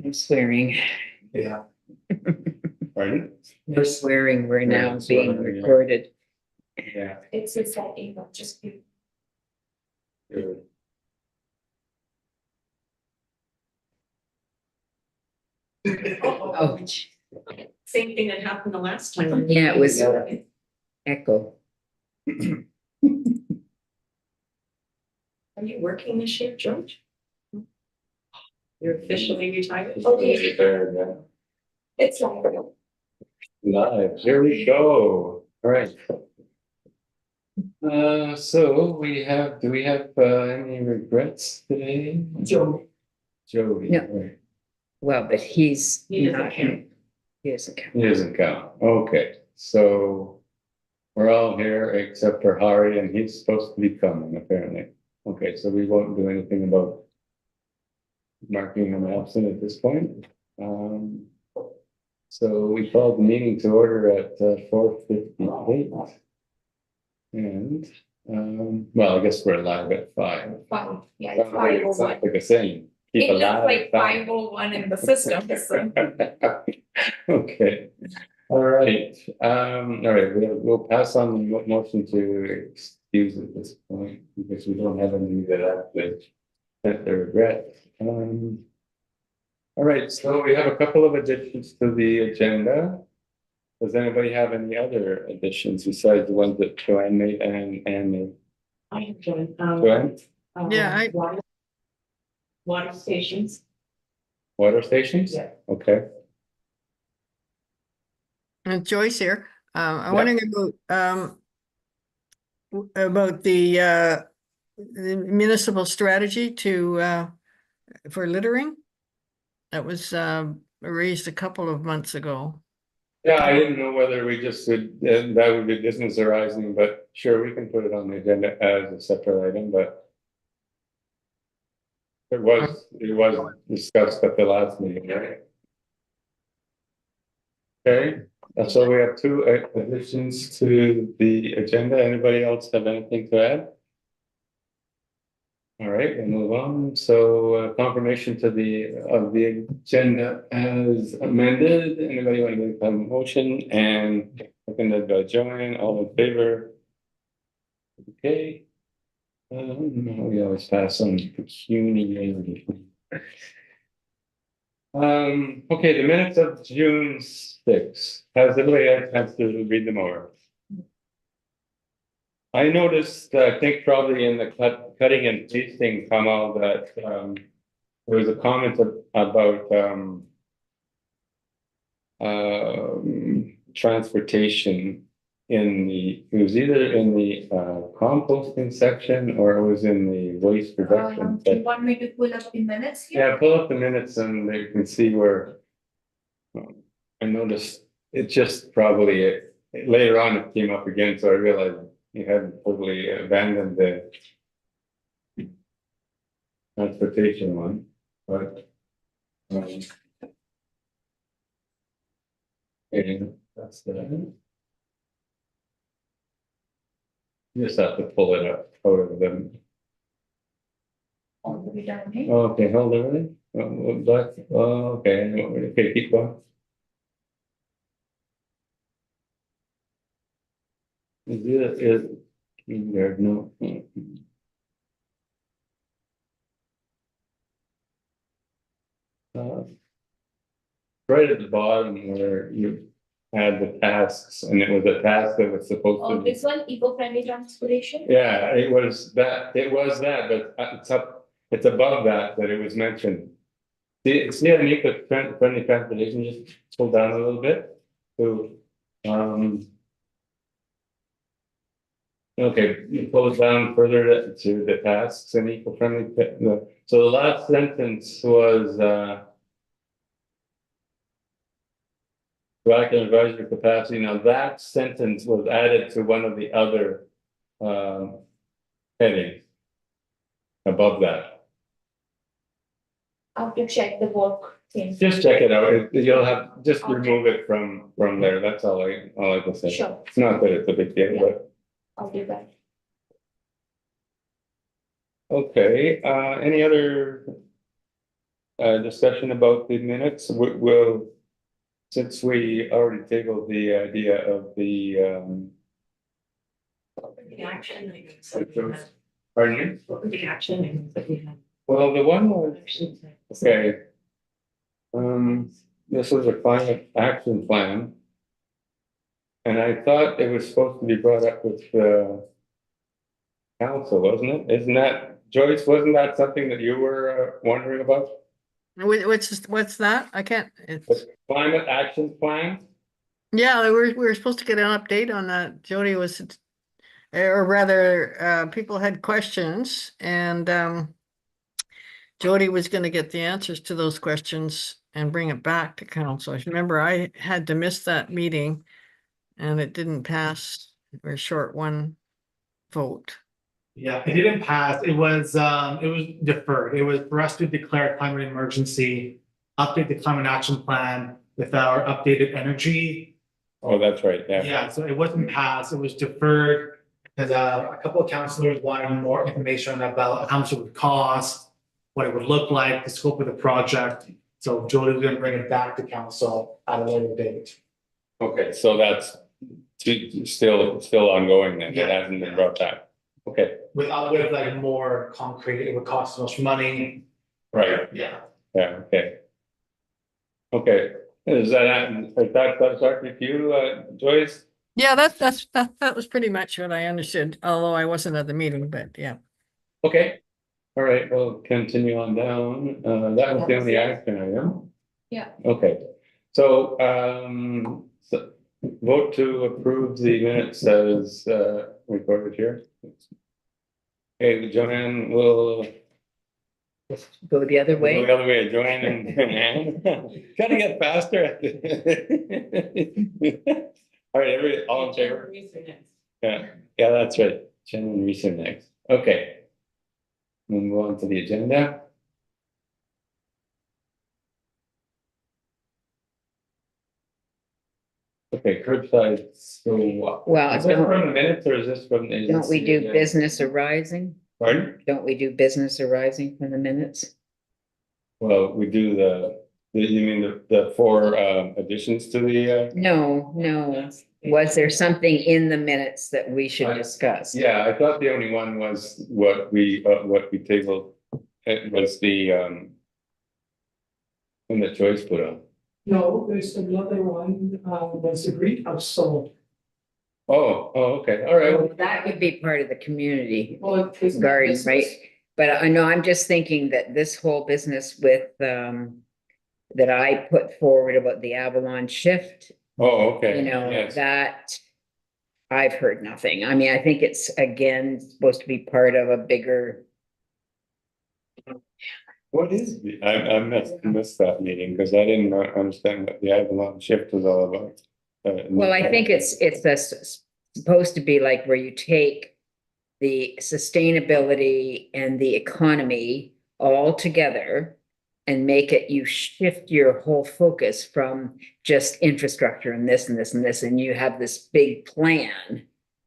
I'm swearing. Yeah. Pardon? We're swearing, we're now Yeah, being swearing, yeah. recorded. Yeah. It's that email, just be. Good. Oh, Same thing that happened the last time. yeah, it was echo. Are you working this year, George? You're officially retired? Okay. There, yeah. It's like. Live, here we go. All right. So do we have any regrets today? Joe. Joey. No. Right. Well, but he's He doesn't not, count. he doesn't count. He doesn't count. Okay, so we're all here except for Hari, and he's supposed to be coming apparently. Okay, so we won't do anything about marking him absent at this point. So we called the meeting to order at 4:58. And well, I guess we're live at 5. Five, yeah, It's it's 5:01. like a saying. Keep It looks alive like at 5. 5:01 in the system, so. Okay, all right, we'll pass on the motion to excuse at this point, because we don't have any that actually that they regret. All right, so we have a couple of additions to the agenda. Does anybody have any other additions besides the ones that Joanne made and made? I have joined. Joanne, Yeah, Water stations. water stations? Yeah. Okay, Joyce here. I'm Yeah. wondering about the municipal strategy to for littering. That was raised a couple of months ago. yeah, I didn't know whether we just would, that would be business arising, but sure, we can put it on the agenda as a separate item, but it was discussed at the last meeting, right? Okay, so we have 2 additions to the agenda. Anybody else have anything to add? All right, we'll move on. So confirmation of the agenda as amended. Anybody want to make a motion? And seconded by Joanne, all in favor? Okay. We always pass on peculiarity. Okay, the minutes of June 6th. Has everybody had a chance to read them over? I noticed, I think probably in the cutting and pasting Kamal, that there was a comment about transportation it was either in the composting section or it was in the waste reduction. Do you want me to pull up the minutes here? Yeah, pull up the minutes and you can see where I noticed it just probably later on it came up again, so I realized you hadn't totally abandoned the transportation one, but and that's the. You just have to pull it up out of them. All the way down here. Okay, hold on a minute. Okay, keep going. There's no. Right at the bottom where you had the tasks, and it was a task that was supposed to Oh, be. this one, eco-friendly transportation? Yeah, it was that, but it's above that it was mentioned. See an eco-friendly transportation, just pull down a little bit to, okay, you pull it down further to the tasks and eco-friendly, so the last sentence was, to act in advisory capacity. Now that sentence was added to one of the other headings above that. I have to check the work thing. Just check it out. You'll have just Okay. remove it from there. That's all I can say. Sure, It's not that it's a big deal, Yeah. but I'll do that. okay. Any other discussion about the minutes, we'll, since we already tabled the idea of the, The action items that we had. pardon me? What were the action items that we had? Well, the one was, Actions. okay. This was a climate action plan. And I thought it was supposed to be brought up with the council, wasn't it? Isn't that, Joyce, wasn't that something that you were wondering about? What's that? I can't, it's, The climate action plan? yeah, we were supposed to get an update on that. Jody was, or rather, people had questions and, Jody was gonna get the answers to those questions and bring it back to council. I remember I had to miss that meeting and it didn't pass. We're short one vote. Yeah, it didn't pass. It was deferred. It was for us to declare climate emergency, update the climate action plan with our updated energy. Oh, that's right, yeah. Yeah, so it wasn't passed. It was deferred because a couple of councilors wanted more information about how much it would cost, what it would look like, the scope of the project. So Jody was gonna bring it back to council at a later date. Okay, so that's still ongoing then, it Yeah. hasn't been brought back. Okay, With like more concrete, it would cost so much money. right, Yeah. yeah, okay. Okay, is that start with you, Joyce? Yeah, that was pretty much what I understood, although I wasn't at the meeting, but yeah. Okay, all right, we'll continue on down, that was the only action item. Yeah. Okay, so, vote to approve the minutes as, recorded here. Okay, Joanne will Go the other go way. the other way, Joanne and Anne. Gotta get faster at this. All right, all in favor? Yeah, yeah, that's right. Jen and Risa next. Okay. We'll move on to the agenda. Okay, curbside, so what? Well, Is that from the minutes or is this from? Don't we do business arising? Pardon? Don't we do business arising from the minutes? Well, we do you mean the four additions to the No, no. Was there something in the minutes that we should discuss? Yeah, I thought the only one was what we tabled. It was the one that Joyce put on. No, there's another one, was the greenhouse sold. Oh, okay, all right. That would be part of the community Well, it's not garden, business. right? But I know, I'm just thinking that this whole business with, that I put forward about the Avalon shift, Oh, okay. you know, Yes. that I've heard nothing. I mean, I think it's again supposed to be part of a bigger, What is I missed that meeting because I didn't understand what the Avalon shift was all about. well, I think it's supposed to be like where you take the sustainability and the economy all together and make it, you shift your whole focus from just infrastructure and this and this and this, and you have this big plan,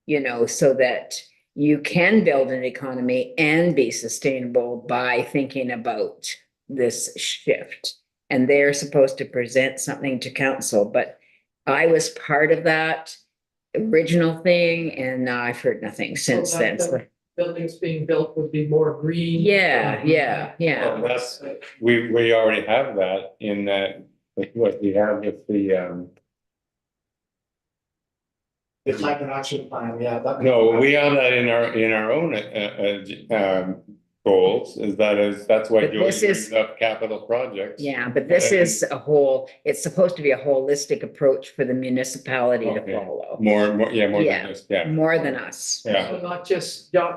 you know, so that you can build an economy and be sustainable by thinking about this shift. And they're supposed to present something to council, but I was part of that original thing and I've heard nothing since So then. that the buildings being built would be more green. Yeah, yeah, yeah. Well, that's, we already have that in that, with what we have with the The climate action plan, yeah. no, we have that in our own goals, that's why But this Joyce is- brings up capital projects. Yeah, but this is a whole, it's supposed to be a holistic approach for the municipality to Okay. follow, More, yeah, more Yeah. than just, yeah, more than us. yeah. So not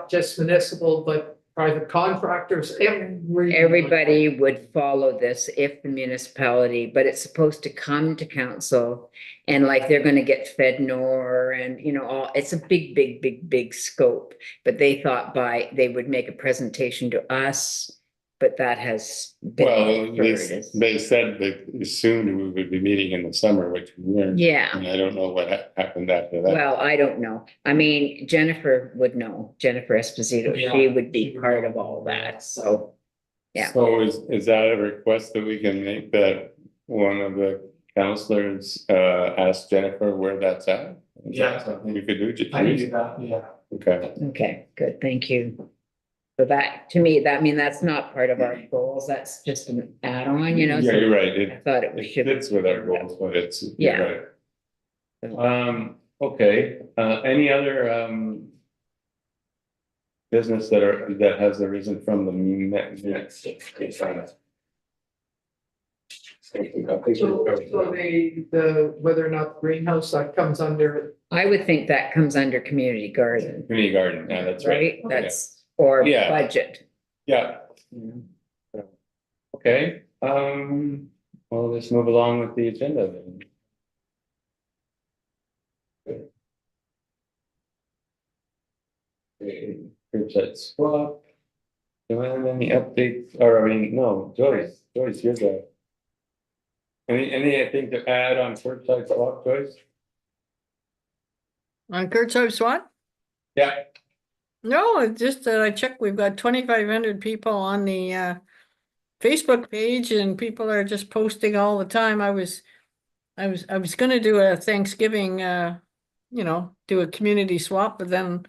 just municipal, but private contractors, Everybody would follow this if the municipality, but it's supposed to come to council. And like they're gonna get FedNor and, you know, all, it's a big scope. But they thought they would make a presentation to us, but that has been Well, deferred. they said that soon we would be meeting in the summer, which we weren't. Yeah. And I don't know what happened after that. Well, I don't know. I mean, Jennifer would know, Jennifer Esposito, she Yeah. would be part of all that, so. Yeah. So is that a request that we can make, that one of the counselors ask Jennifer where that's at? Is Yeah. that something we could do? I can do that, yeah. Okay, Okay, good, thank you. So that, to me, that, I mean, that's not part of our goals, that's just an add-on, you know? yeah, so you're right, I thought it it should. fits with our goals, but it's, Yeah. you're right. Okay, any other business that has arisen from the minutes? Whether or not greenhouse that comes under, I would think that comes under community garden, Community garden, yeah, that's right. right? That's, or Yeah. budget. Yeah, okay, well, let's move along with the agenda then. Okay, curbside swap. Do I have any updates, or I mean, no, Joyce, you're the. Anything to add on curbside swap, Joyce? On curbside swap? Yeah. No, it's just that I checked, we've got 2,500 people on the Facebook page and people are just posting all the time. I was gonna do a Thanksgiving, do a community swap, but then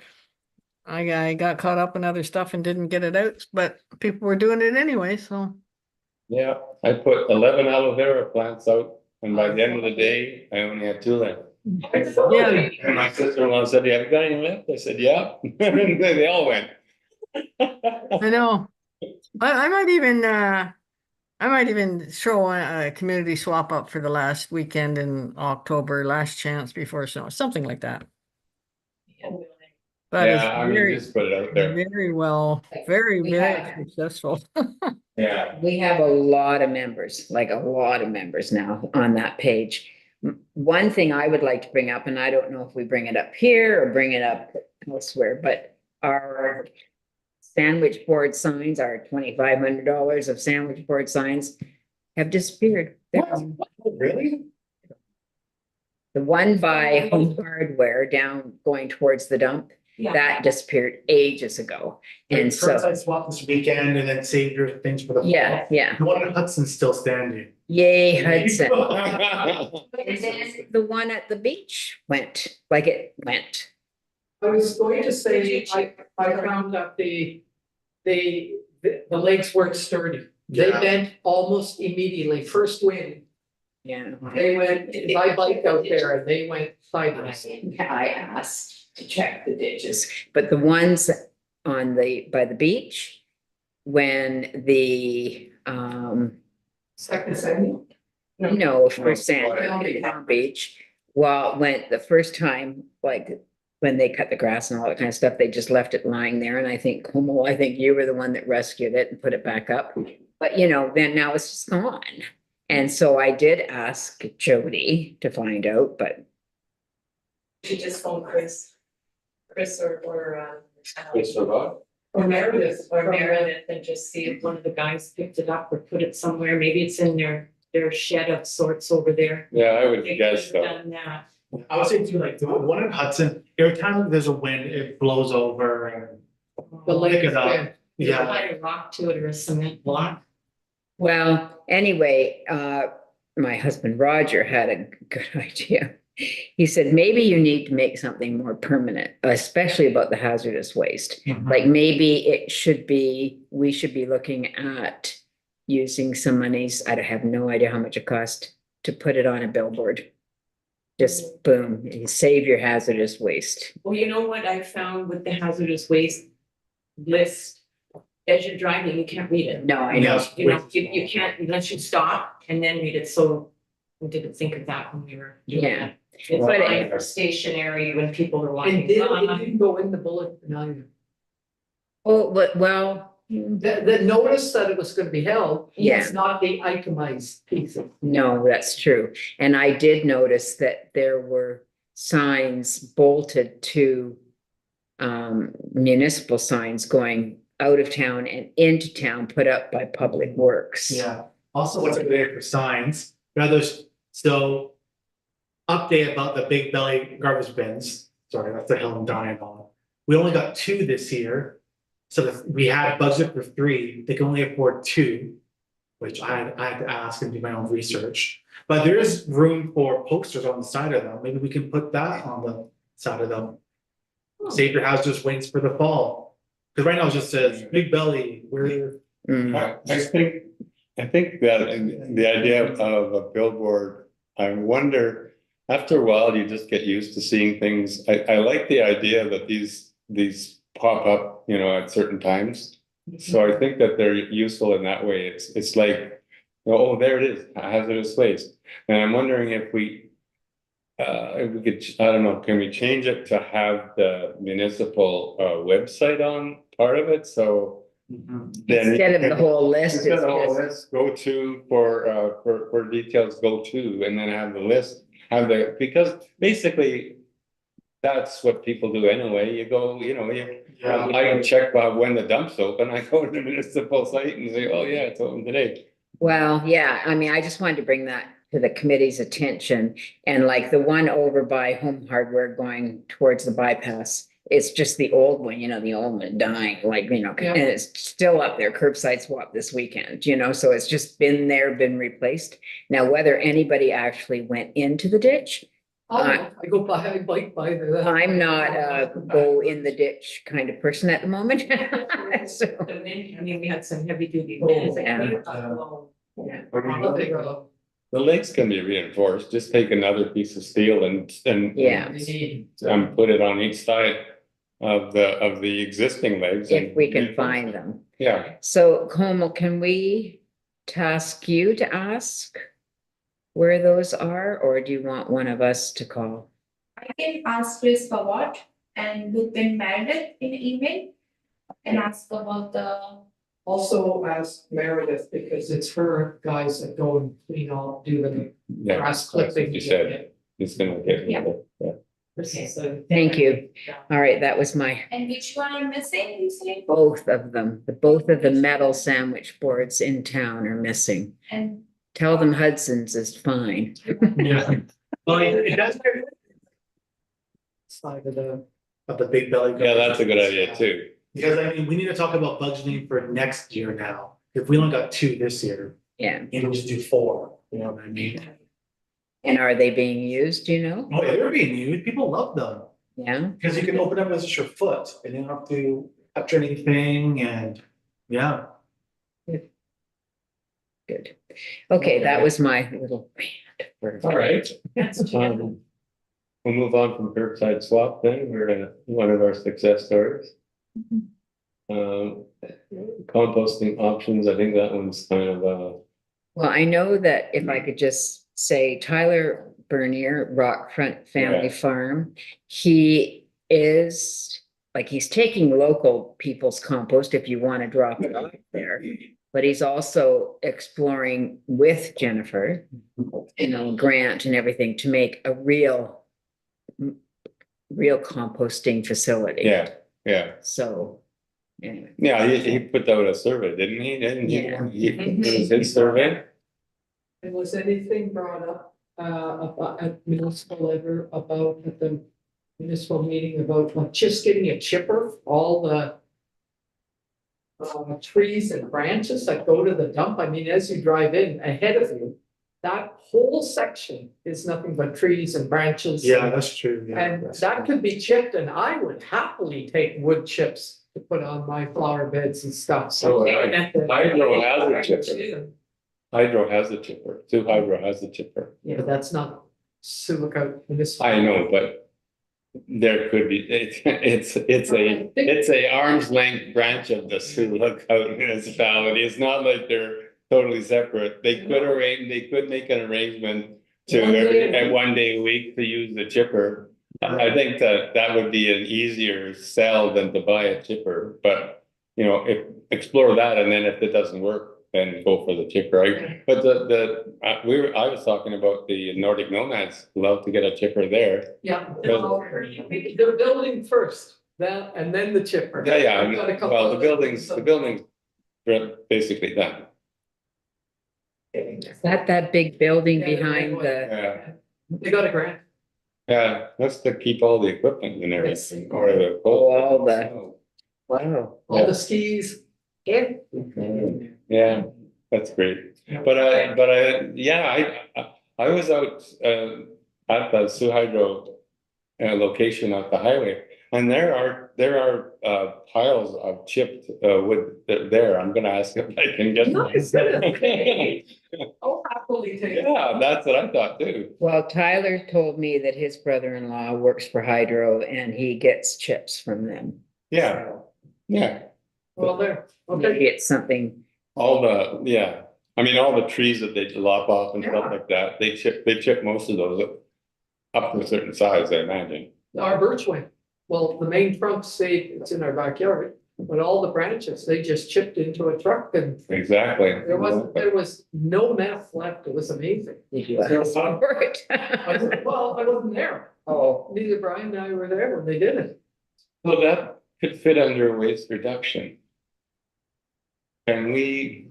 I got caught up in other stuff and didn't get it out, but people were doing it anyway, so. Yeah, I put 11 aloe vera plants out, and by the end of the day, I only had 2 left. Yeah. And my sister-in-law said, "You have got any left?" I said, "Yeah." And they all went. I know. I might even throw a community swap up for the last weekend in October, last chance before snow, something like that. But it's Yeah, I mean, very, just put it out there. very well, very, We very have- successful. Yeah, We have a lot of members, like a lot of members now on that page. One thing I would like to bring up, and I don't know if we bring it up here or bring it up elsewhere, but our sandwich board signs, our $2,500 of sandwich board signs have disappeared. really? The one by Home Hardware down going towards the dump, Yeah. that disappeared ages ago. And so, Curbside swap this weekend and then save your things for the. fall. yeah, yeah. The one in Hudson's still standing. Yay, Hudson. And then the one at the beach went, like it went. I was going to say, I found that the legs weren't sturdy. They Yeah. bent almost immediately, first wind, Yeah. they went, I biked out there and they went sideways. I asked to check the ditches, but the ones on by the beach, when the, Second segment. no, for Palm Beach, well, went the first time, like, when they cut the grass and all that kind of stuff, they just left it lying there, and I think you were the one that rescued it and put it back up. But then now it's just gone. And so I did ask Jody to find out, but You just phone Chris or Or Meredith. or Meredith and just see if one of the guys picked it up or put it somewhere. Maybe it's in their shed of sorts over there. Yeah, I would They guess could have so. done that. I would say too, like the one in Hudson, every time there's a wind, it blows over and. The pick legs it up. bent. Yeah. Yeah, Apply a rock to it or a cement block. well, anyway, my husband Roger had a good idea. He said, maybe you need to make something more permanent, especially about the hazardous waste. Like maybe we should be looking at using some monies, I have no idea how much it cost, to put it on a billboard. Just boom, you save your hazardous waste. Well, you know what I found with the hazardous waste list? As you're driving, you can't read it. No, I know. You can't unless you stop and then read it. So we didn't think of that when we were doing Yeah. it. It's But fine for stationary when people are And walking it by. didn't go in the bulletin either. Oh, well, The notice that it was gonna be held, Yeah. it's not the itemized pieces. no, that's true. And I did notice that there were signs bolted to municipal signs going out of town and into town put up by Public Works. yeah. Also, what's a good idea for signs, so. Update about the big belly garbage bins, sorry, that's the hill I'm dying on. We only got 2 this year. So we had budget for 3, they can only afford 2, which I had to ask and do my own research. But there is room for posters on the side of them, maybe we can put that on the side of them. Save your hazardous waste for the fall, because right now it just says big belly, we're. Mm. I think that the idea of a billboard, I wonder, after a while, you just get used to seeing things. I like the idea that these pop up, you know, at certain times. So I think that they're useful in that way. It's like, oh, there it is, hazardous waste. And I'm wondering if we could, I don't know, can we change it to have the municipal website on part of it? So then Instead of the whole list, instead it's of all just, this, go to for details, go to, and then have the list, because basically that's what people do anyway. You go, you know, I can check when the dump's open. I go to the municipal site and say, oh yeah, it's open today. well, yeah, I mean, I just wanted to bring that to the committee's attention. And like the one over by Home Hardware going towards the bypass, it's just the old one, you know, the old one dying, like, you know, Yeah. and it's still up there, curbside swap this weekend, you know, so it's just been there, been replaced. Now, whether anybody actually went into the ditch, I go by, I bike by there. I'm not a go in the ditch kind of person at the moment. So, I mean, we had some heavy duty. Oh, winds. yeah. The links can be reinforced. Just take another piece of steel and Yeah. put it on each side of the existing legs. If and we can find them. Yeah, So Como, can we task you to ask where those are, or do you want one of us to call? I can ask Chris Pawat and Bhupen Meredith in email and ask about the, Also ask Meredith, because it's her guys that go and clean all, do the yeah. grass That's what clipping. you said. It's gonna get. Yeah. Okay, so. Thank you. All right, that was my, and which one I'm missing, you say? both of them, both of the metal sandwich boards in town are missing. And Tell them Hudson's is fine. Yeah. Well, it does. Side of the big belly. Yeah, that's a good idea too. Because I mean, we need to talk about budgeting for next year now. If we only got 2 this year, Yeah. maybe we just do 4, you know what I mean? And are they being used, do you know? Oh, yeah, they're being used, people love them, Yeah. because you can open up as just your foot, and you don't have to touch anything, and, yeah. Good. Okay, that was my little rant. for- All right. That's We'll move on from curbside swap then. We're in one of our success stories. Composting options, I think that one's kind of Well, I know that if I could just say Tyler Bernier, Rockfront Family Yeah. Farm, he is, like, he's taking local people's compost if you want to drop it off there. But he's also exploring with Jennifer, you know, Grant and everything to make a real composting facility. yeah. So, anyway. Yeah, he put out a survey, didn't he? Didn't he? Yeah. It was his survey? And was anything brought up, about at municipal level about at the municipal meeting about like just getting a chipper, all the trees and branches that go to the dump? I mean, as you drive in ahead of you, that whole section is nothing but trees and branches. Yeah, that's true, yeah. And that could be chipped, and I would happily take wood chips to put on my flower beds and stuff, so. Hydro has a chipper. Hydro has a chipper. Hydro has a chipper. Yeah, that's not silica municipal. I know, but there could be, it's a arm's length branch of the Sioux Lookout municipality. It's not like they're totally separate. They could make an arrangement to one day a week to use the chipper. I think that would be an easier sell than to buy a chipper, but you know, explore that, and then if it doesn't work, then go for the chipper. But I was talking about the Nordic Nomads, love to get a chipper there. Yeah, they're building first, that, and then the chipper. Yeah, I've got a couple well, the of building's things. basically done. Is that big building Yeah, behind the, Yeah, They got a grant. yeah, that's to keep all the equipment and everything, or the. all the Wow. all the skis. Yeah. Yeah, that's great. But I was out, at the Sioux Hydro, location at the highway, and there are, piles of chipped, wood there. I'm gonna ask if I can get. Nice, I'll happily take it. Yeah, that's what I thought too. Well, Tyler told me that his brother-in-law works for Hydro and he gets chips from them. Yeah, So yeah, Well, there, maybe okay, it's something, all I mean, all the trees that they lop off and stuff Yeah. like that, they chip most of those up to a certain size, I imagine. our birchway, well, the main trunk stayed, it's in our backyard, but all the branches, they just chipped into a truck and Exactly. there was no mess left, it was amazing. did you ask for it? I said, well, I wasn't there, Oh, neither Brian and I were there when they did it. So that could fit under waste reduction. Can we,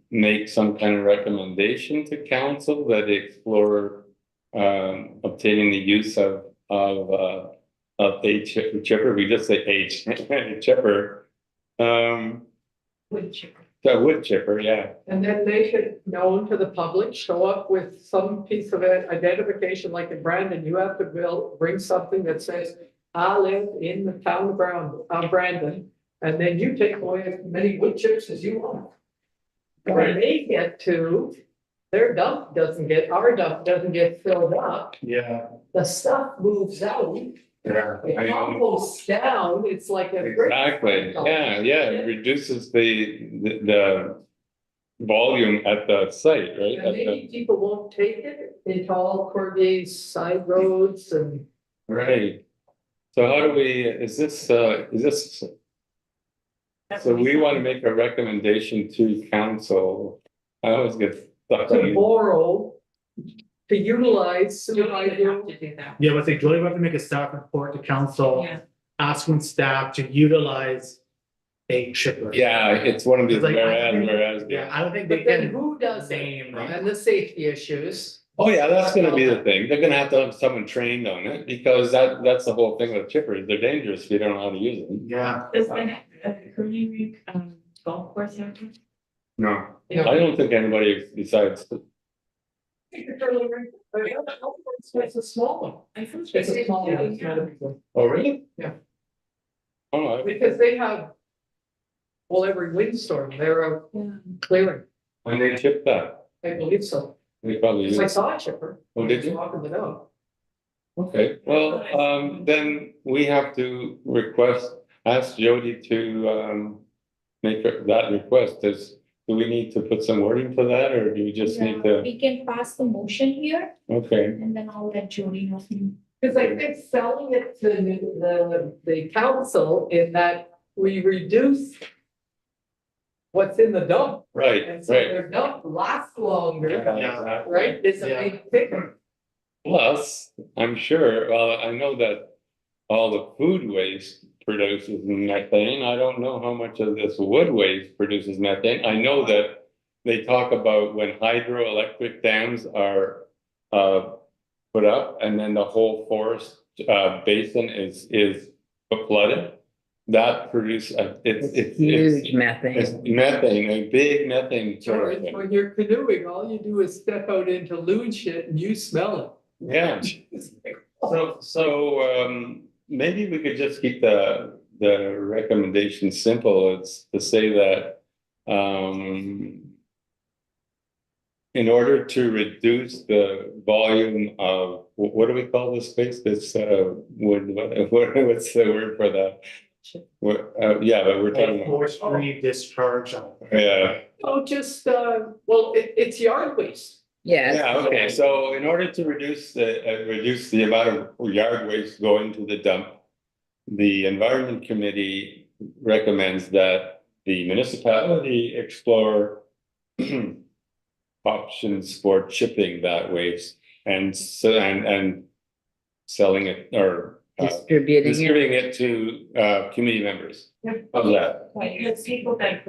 make some kind of recommendation to council that they explore, obtaining the use of a chipper, we just say a chipper. Wood chipper. A wood chipper, yeah, And then they should, known to the public, show up with some piece of identification, like in Brandon, you have to bring something that says, I live in the town of Brandon, and then you take away as many wood chips as you want. When they get to, our dump doesn't get filled up, yeah. the stuff moves out. Yeah, It I know. composts down, it's like a. Exactly, yeah, it reduces the volume at the site, right? And At the- maybe people won't take it into all Corgay's side roads and. Right. So how do we, is this, so we want to make a recommendation to council. I always get stuck To on. borrow, to utilize. You don't even have to do that. Yeah, but say Julie, we have to make a staff report to council, Yeah. asking staff to utilize a chipper. Yeah, it's one of these It's like, whereas. Yeah, I don't think they But then can. who does it? name, right? And the safety issues. Oh, yeah, that's gonna be the thing. They're gonna have to have someone trained on it because that's the whole thing with chippers. They're dangerous if you don't know how to use them. Yeah. Does the curling rink, golf course have one? No, I don't think anybody besides, It's a small one. I thought It's a they small one, did, it's not a big one. oh, really? Yeah. Oh, Because they have. Well, every windstorm, they're Yeah. clearing, and they chip that. I believe so. They probably Because I use. saw a chipper. Oh, did you? Walking the dog. Okay, well, then we have to ask Jody to, make that request. Do we need to put some wording to that, or do we just need Yeah, to, we can pass the motion here okay, and then I'll let Jody know. Because I think selling it to the council in that we reduce. What's in the dump, right, and so right. their dump lasts longer, Yeah. right, it's a Yeah. big ticket. Plus, I'm sure, well, I know that all the food waste produces methane. I don't know how much of this wood waste produces methane. I know that they talk about when hydroelectric dams are put up and then the whole forest basin is flooded. That produces, it's huge methane. it's methane, a big methane. George, source. when you're canoeing, all you do is step out into loon shit and you smell Yeah. it. So, maybe we could just keep the recommendation simple. It's to say that, in order to reduce the volume of, what do we call this space? This, what's the word for that? Yeah, but we're talking about, Forestry discharge. yeah. Oh, just, well, it's yard waste. Yes. Yeah, okay, so in order to reduce the amount of yard waste going to the dump, the Environment Committee recommends that the municipality explore options for chipping that waste and selling it or distributing it to community members. How's that? Like, the people that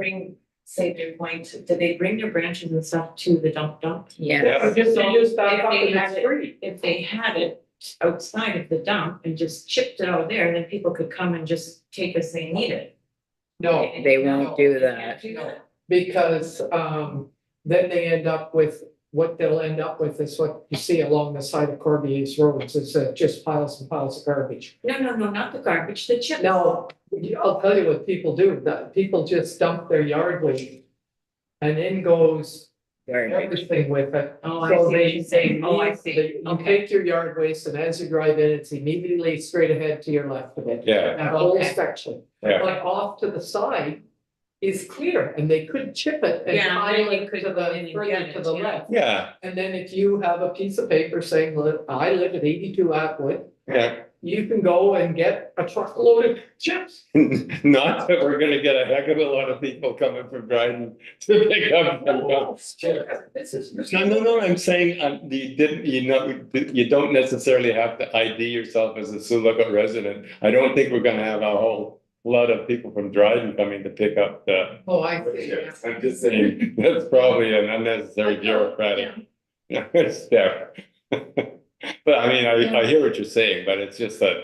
say they're going to, do they bring their branches and stuff to the dump? Yeah. Yeah. Just So use that if up they in the had it- street. If they had it outside of the dump and just chipped it out there, then people could come and just take as they need it. No, They won't do that. no, because, then they end up with, what they'll end up with is what you see along the side of Corbier's roads, is just piles and piles of garbage. No, not the garbage, the chips. Now, I'll tell you what people do, that people just dump their yard waste. And in goes Garbage. everything with it. Oh, I So see what they, you're saying. Oh, I leave- see. they- You Okay. take your yard waste and as you drive in, it's immediately straight ahead to your left of it. Yeah, That whole Okay. section, yeah, but off to the side is clear and they could chip it and Yeah, pile then you it could to go in the, and further get to it, the yeah. left. yeah, And then if you have a piece of paper saying, look, I live at 82 Atwood, yeah. you can go and get a truckload of chips. Not that we're gonna get a heck of a lot of people coming from Dryden to pick up. This is. No, I'm saying, you don't necessarily have to ID yourself as a Sioux resident. I don't think we're gonna have a whole lot of people from Dryden coming to pick up the. Oh, I see. I'm just saying, that's probably an unnecessary bureaucratic step. But I mean, I hear what you're saying, but it's just that,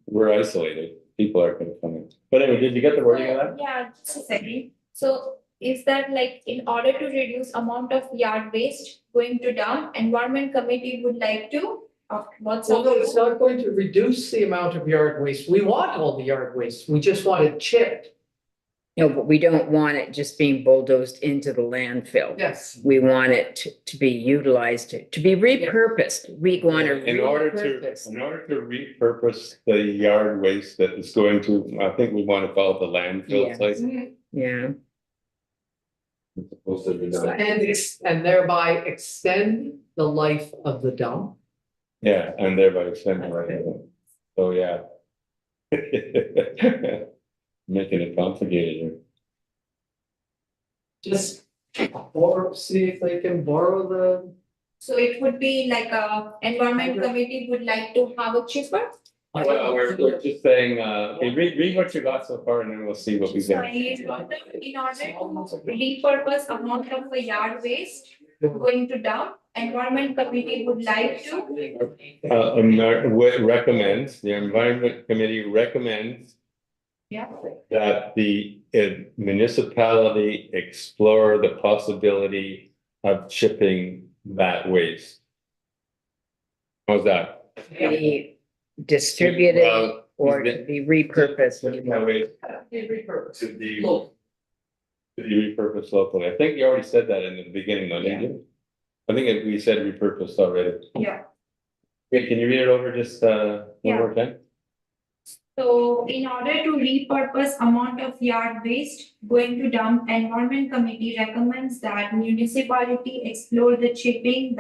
we're isolated, people are gonna come in. But anyway, did you get the wording of that? Yeah, just a second. So is that like in order to reduce amount of yard waste going to dump, environment committee would like to, what's Well, no, up? it's not going to reduce the amount of yard waste. We want all the yard waste. We just want it chipped. No, but we don't want it just being bulldozed into the landfill. Yes. We want it to be utilized, to be repurposed. We want to. In order to repurpose the yard waste that is going to, I think we want to call it the landfill Yeah. site. Yeah, As opposed to redundant. And thereby extend the life of the dump. Yeah, and thereby extending right. So, yeah. Making it complicated here. Just borrow, see if they can borrow the. So it would be like environment committee would like to have a cheaper? Well, we're just saying, okay, read what you got so far and then we'll see what we So get. in order to repurpose amount of the yard waste going to dump, environment committee would like to. Recommends, the environment committee recommends Yeah. that the municipality explore the possibility of chipping that waste. How's that? be distributed Well, or to be repurposed. that waste Repurpose. to be, Look, to be repurposed locally. I think you already said that in the beginning, though, didn't you? I think we said repurposed already. Yeah. Okay, can you read it over just one Yeah. more time? So in order to repurpose amount of yard waste going to dump, environment committee recommends that municipality explore the chipping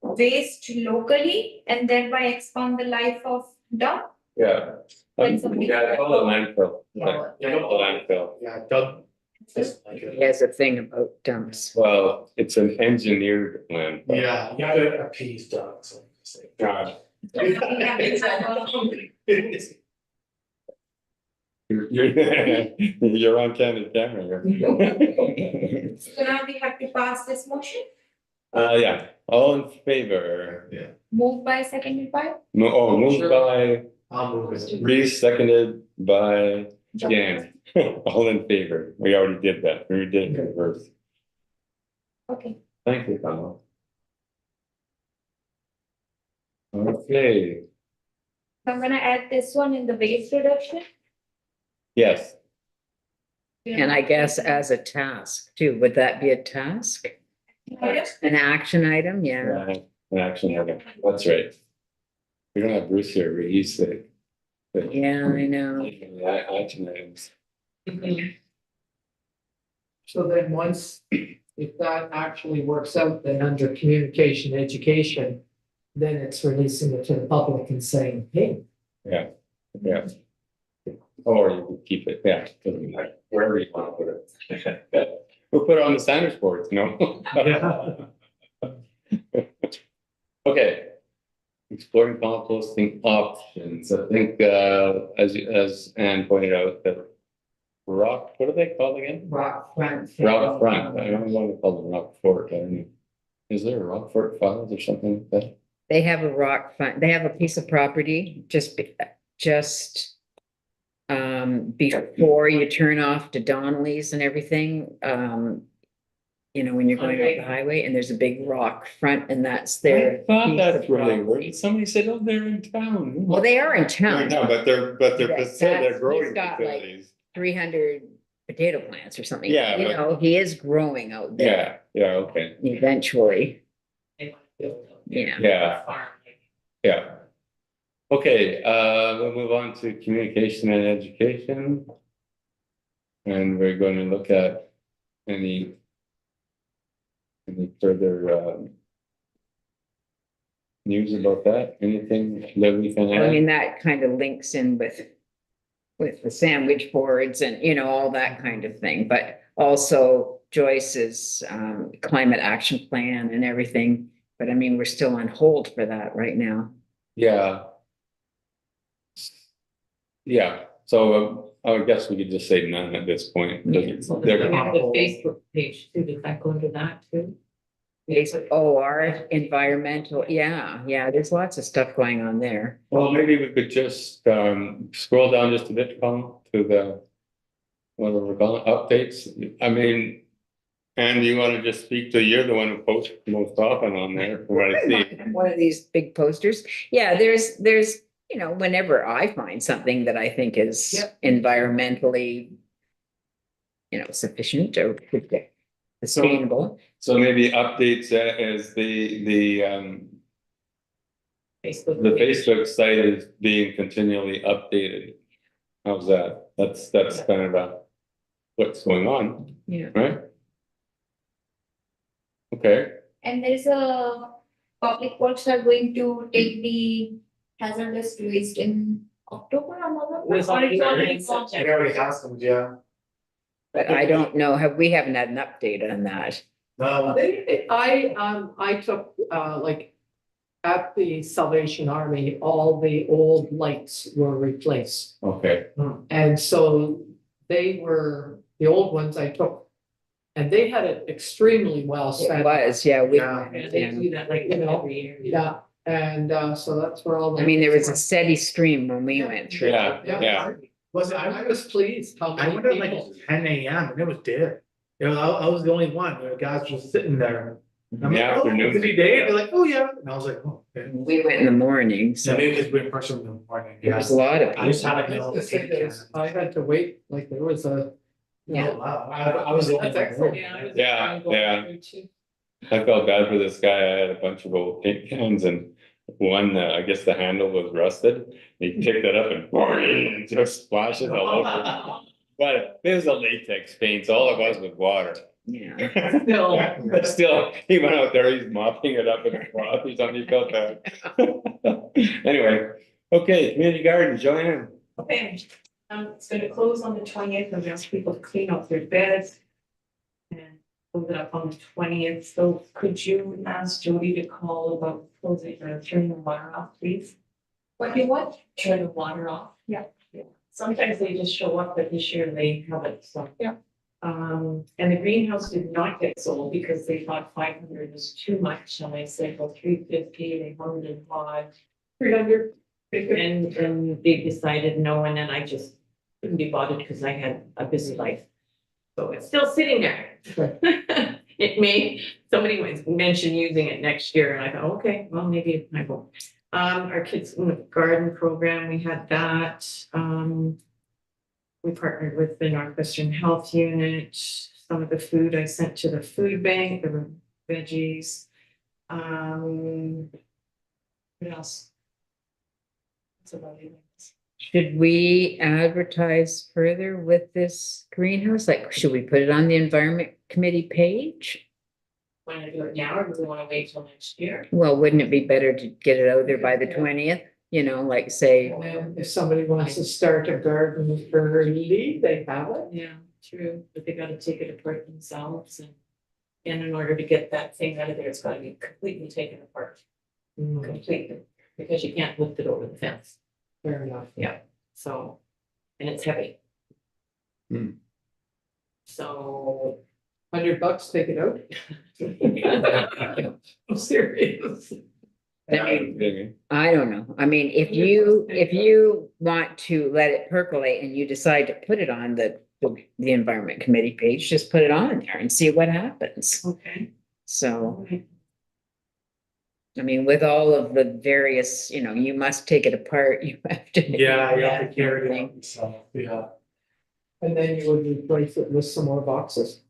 waste locally and thereby expand the life of dump. Yeah. When somebody- Yeah, call it landfill. Yeah. Call it landfill. Yeah, Doug. He has a thing about dumps. Well, it's an engineered landfill. Yeah, you gotta appease Doug, so. God. You're on candid camera here. So now we have to pass this motion, Yeah, all in favor? moved by seconded by. Moved by I'll move it. Reese, seconded by Jan. All in favor. We already did that. We did it first. Okay. Thank you, Pamela. Okay, So I'm gonna add this one in the waste reduction. yes, And I guess as a task too, would that be a task? An action item? Yeah. an action item. That's right. We don't have Bruce here, but he's sick. Yeah, I know. Action items. so then once, if that actually works out, then under communication education, then it's releasing it to the public and saying, hey, Yeah. Or you could keep it, yeah, doesn't matter, wherever you want to put it. We'll put it on the standards boards, no? Okay. Exploring composting options, I think, as Anne pointed out, that rock, what are they called again? rock front. Rock front, I don't want to call them rock fort, I don't know. Is there a rock fort files or something like that? They have a rock front, they have a piece of property, just before you turn off to Donnelly's and everything, you know, when you're going up the highway and there's a big rock front and that's I their. thought piece that's of where they were, property. but somebody said, oh, they're in town. Well, they are in They're town. in town, but they're That's- they're growing he's got, like, facilities. 300 potato plants or something. Yeah, You but- know, he is growing out there Yeah, okay, eventually. They want to build up Yeah. yeah, farm. yeah. Okay, we'll move on to communication and education. And we're going to look at any further news about that, anything that we can I add? mean, that kind of links in with the sandwich boards and, you know, all that kind of thing, but also Joyce's climate action plan and everything. But I mean, we're still on hold for that right now. Yeah. Yeah, so I guess we could just say none at this point. Yeah. So They're- we have the Facebook page too, does that go into that too? Oh, our environmental, yeah, there's lots of stuff going on there. Well, maybe we could just scroll down just a bit, Colin, to the what we're calling updates. I mean, and you want to just speak to, you're the one who posts most often on there, from what I see. One of these big posters. Yeah, there's, you know, whenever I find something that I think is Yep. environmentally, you know, sufficient or sustainable. So maybe updates as the Facebook. the page. Facebook site is being continually updated. How's that? That's kind of what's going on, Yeah. right? Okay, And there's a public works are going to take the hazardous waste in October or November. It's Or it's already already gone? It already happened, yeah. But I don't know, we haven't had an update on that. No, I took, like, at the Salvation Army, all the old lights were replaced. okay, And so they were, the old ones I took, and they had it extremely well It set. was, yeah, we. Yeah. Yeah, they do that like You know, every year. Yeah, and, so that's where all. I mean, there was a steady stream when we went through. yeah. was it, I was pleased how I many went at like people. 10 AM and it was dead. You know, I was the only one, the guys were sitting there. And I'm In the like, oh, afternoon. busy day, they're like, oh, yeah, and I was like, oh, okay. We went in the morning, So so maybe because we're in person in the morning, there yeah. was a lot of I just people. had like, I no, was gonna say this, I had to wait, like, there was a. oh, wow, I was the only That's one. excellent. Yeah, I was Yeah, trying to go yeah. through too. I felt bad for this guy. I had a bunch of old paint cans and one, I guess the handle was rusted. He picked it up and boing, just splashed it all over. But it was a latex paint, so all it was water. Yeah. Still. But still, he went out there, he's mopping it up in a cloth or something, he felt bad. Anyway, okay, community garden, Joanne. Okay, it's gonna close on the 20th, and ask people to clean up their beds. And close it up on the 20th, so could you ask Jody to call about closing or turning the water off, please? What do you want? Turn the water off. Yeah. Yeah. Sometimes they just show up, but this year they haven't, so. Yeah. And the greenhouse did not get sold because they thought 500 was too much, and I said, well, 350, they wanted and bought. 300. And they decided no, and then I just couldn't be bothered because I had a busy life. So it's still sitting there. It may, somebody was mentioned using it next year, and I thought, okay, well, maybe I won't. Our kids in the garden program, we had that, we partnered with the Northwestern Health Unit, some of the food I sent to the food bank, there were veggies. What else? That's about it. Should we advertise further with this greenhouse? Like, should we put it on the environment committee page? Want to do it now, or do we want to wait till next year? Well, wouldn't it be better to get it out there by the 20th? You know, like say, And then if somebody wants to start a garden early, they have it. Yeah, true, but they gotta take it apart themselves and in order to get that thing out of there, it's gotta be completely taken apart, completely, because you can't lift it over the fence, Fair enough. so, and it's heavy. Hmm. So. $100, take it out. I'm serious. I don't know. I mean, if you want to let it percolate and you decide to put it on the environment committee page, just put it on there and see what happens. Okay. So, I mean, with all of the various, you must take it apart, you have to. Yeah, you have to carry it out, so, yeah. And then you would replace it with some more boxes.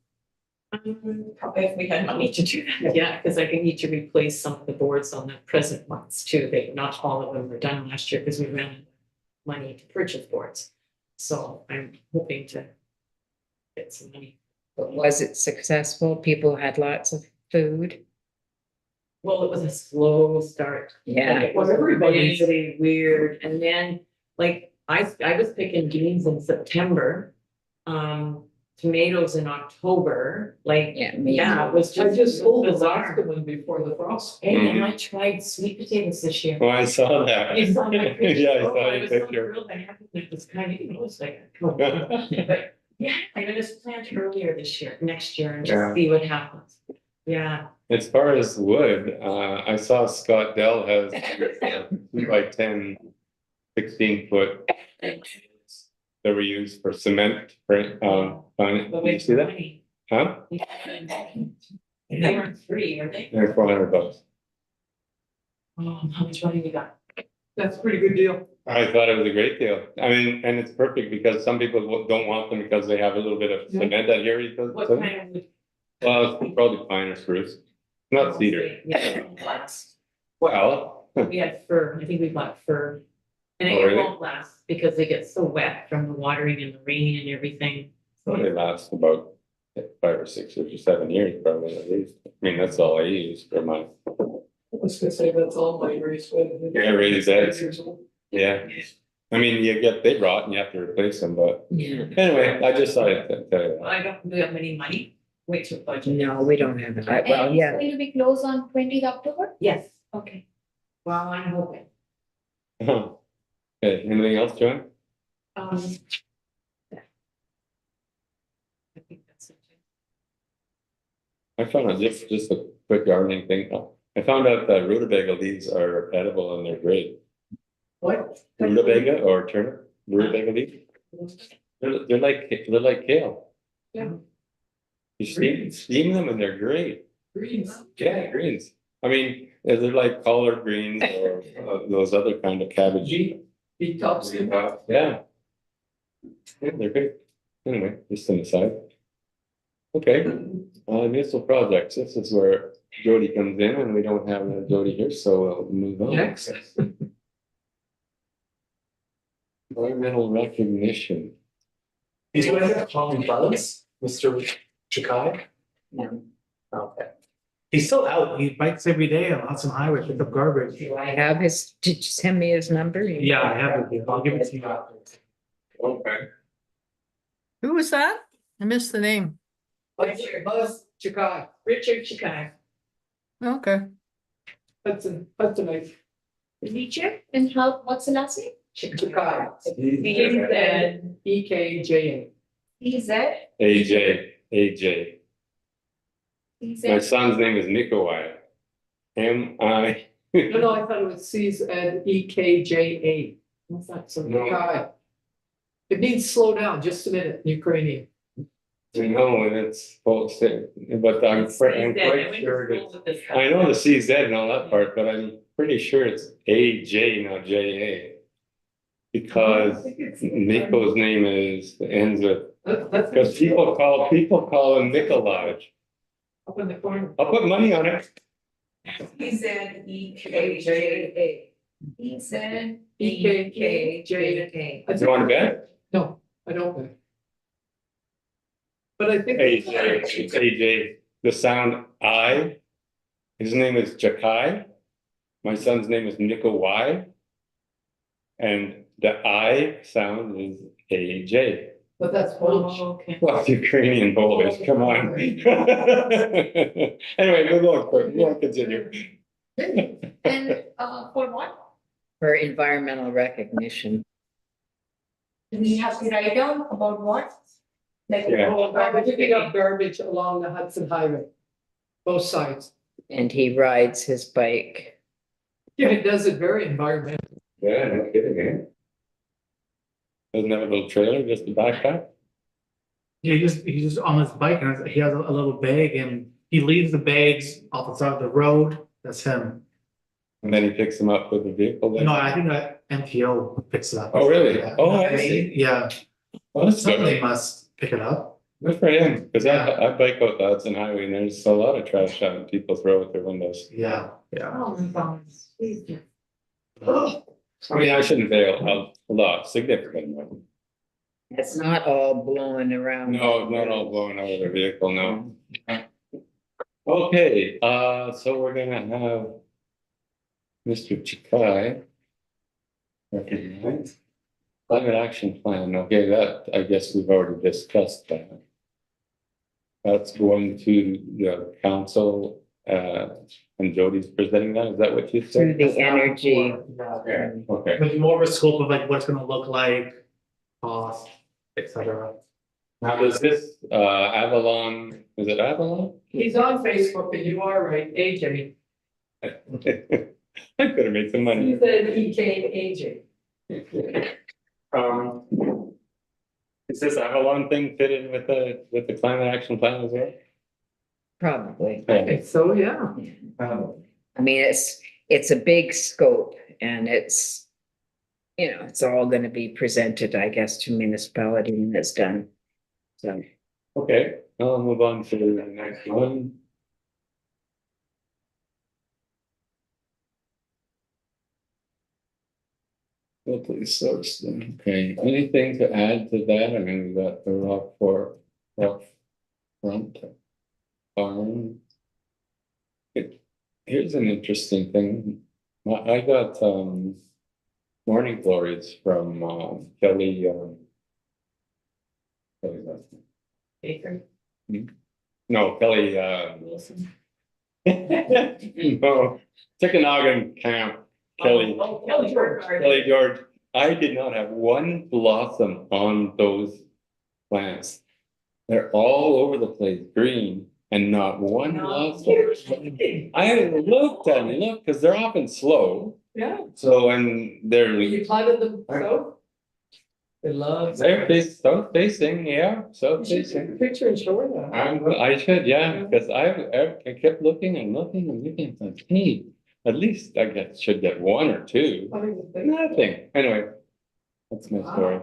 Probably if we had money to do that, yeah, because I can need to replace some of the boards on the present ones too. Not all of them were done last year because we ran out of money to purchase boards. So I'm hoping to get some money. But was it successful? People had lots of food? Well, it was a slow start. Yeah. Like, it was Well, everybody's- really weird. And then, like, I was picking beans in September, tomatoes in October, like, Yeah, it was I just. just pulled the bizarre. last one before the frost. And I tried sweet potatoes this year. Well, I saw that. You saw my picture? Yeah, I Oh, saw I your was so picture. thrilled I happened, it was kind of, it's like, come on. But, yeah, I'm gonna just plant earlier next year and Yeah. just see what happens. Yeah. As far as wood, I saw Scott Dell has 2x10, 16-foot that were used for cement, on it. Did you see that? Huh? They weren't free, are they? They're $400. How much money we got? That's a pretty good deal. I thought it was a great deal. I mean, and it's perfect because some people don't want them because they have a little bit of cement that here. What kind of wood? Well, it's probably pine or spruce, not cedar. Yeah, glass. Well, We had fir, I think we bought fir. And Oh, it really? won't last because they get so wet from the watering and the rain and everything. they last about 5 or 6 or 7 years probably at least. I mean, that's all I use for my, I was gonna say, that's all my race with. Yeah, raised beds. yeah. I mean, they rot and you have to replace them, but Yeah. anyway, I just thought I'd tell you that. I don't, do we have any money? Wait till budget. No, we don't have it. Well, And yeah. it's going to be closed on 20th October? Yes, Okay. well, I'm hoping. Okay, anything else, Joanne? I think that's it. I found out just a quick gardening thing. I found out that rutabaga leaves are edible and they're great. What? Rutabaga or turnip, rutabaga leaf. They're like kale. Yeah. You steam them and they're great. Greens. Yeah, greens. I mean, they're like collard greens or those other kind of cabbage. Beet tops. Yeah. Yeah, they're great. Anyway, just an aside. Okay, municipal projects. This is where Jody comes in and we don't have Jody here, so we'll move on. Next. Environmental recognition. Did you guys call him Buzz, Mr. Chikai? No. Okay. He's still out, he bikes every day on Hudson Highway, pick up garbage. Do I have did you send me his number? Yeah, I have it, I'll give it to you. Okay. Who was that? I missed the name. Buzz Chikai, Richard Chikai. Okay. Hudsonite. Teacher and help, what's the last name? Chikai. And EKJA. EZ, AJ. My EZ. son's name is Nikolai. M-I. No, I thought it was C's and EKJA. what's that? So No. Chikai. It means slow down, just a minute, Ukrainian. No, and it's false, but I'm quite sure that, I know the CZ and all that part, but I'm pretty sure it's AJ, not JA. Because Nico's name ends with, because people call him Nikolaj. Up in the corner. I'll put money on it. EZ, EKJA. EZ. EKJA. You want to bet? No, I don't think. But I think. AJ, it's AJ, the sound I, his name is Jakai. My son's name is Nikolai. And the I sound is AJ. But that's Polish. Oh, okay. Well, Ukrainian Polish, come on. Anyway, move on, quick, we'll continue. And for what? For environmental recognition. Do we have to write down about what? Like, Yeah. We're picking up garbage along the Hudson Highway. Both sides. And he rides his bike. Yeah, it does it very environmental. Yeah, no kidding, eh? Doesn't have a little trailer, just a backpack? Yeah, he's just on his bike and he has a little bag and he leaves the bags off the side of the road. That's him. And then he picks them up with the vehicle there? No, I think that MTO picks it up. Oh, really? Yeah. Oh, I see. Yeah, Well, that's somebody good. must pick it up. Good for him, because I bike out the Hudson Highway and there's a lot of trash on people throw out their windows. Yeah, yeah. Oh, my gosh. I mean, I shouldn't say a lot, significant. It's not all blowing around. No, not all blowing out of the vehicle, no. Okay, so we're gonna have Mr. Chikai. Recognize. Climate action plan, okay, that, I guess we've already discussed that. That's going to the council, and Jody's presenting that, is that what you Through said? the energy. Yeah. Okay, But more of a scope of like what's gonna look like, cost, etc. now does this, Avalon, is it Avalon? He's on Facebook and you are right, AJ. I could have made some money. He said he came AJ. Is this Avalon thing fit in with the climate action plan as well? Probably. I think so, yeah. I mean, it's a big scope and it's, it's all gonna be presented, I guess, to municipality when it's done. So, Okay, I'll move on to the next one. Please source them, okay, anything to add to that? I mean, we got the rock front farm. Here's an interesting thing. I got morning glories from Kelly. Kelly Baker. no, Kelly Wilson. no, Tickanoggin Camp, Kelly. Oh, Kelly George. Kelly George, I did not have one blossom on those plants. They're all over the place, green, and not one blossom. I looked and looked, because they're often slow, Yeah, so, and they're, you planted them so? They love. south facing, yeah, south You should take a facing. picture and show her that. I should, yeah, because I kept looking and looking and looking, and thought, hey, at least I should get one or two. I think it's- Nothing, anyway, that's my story.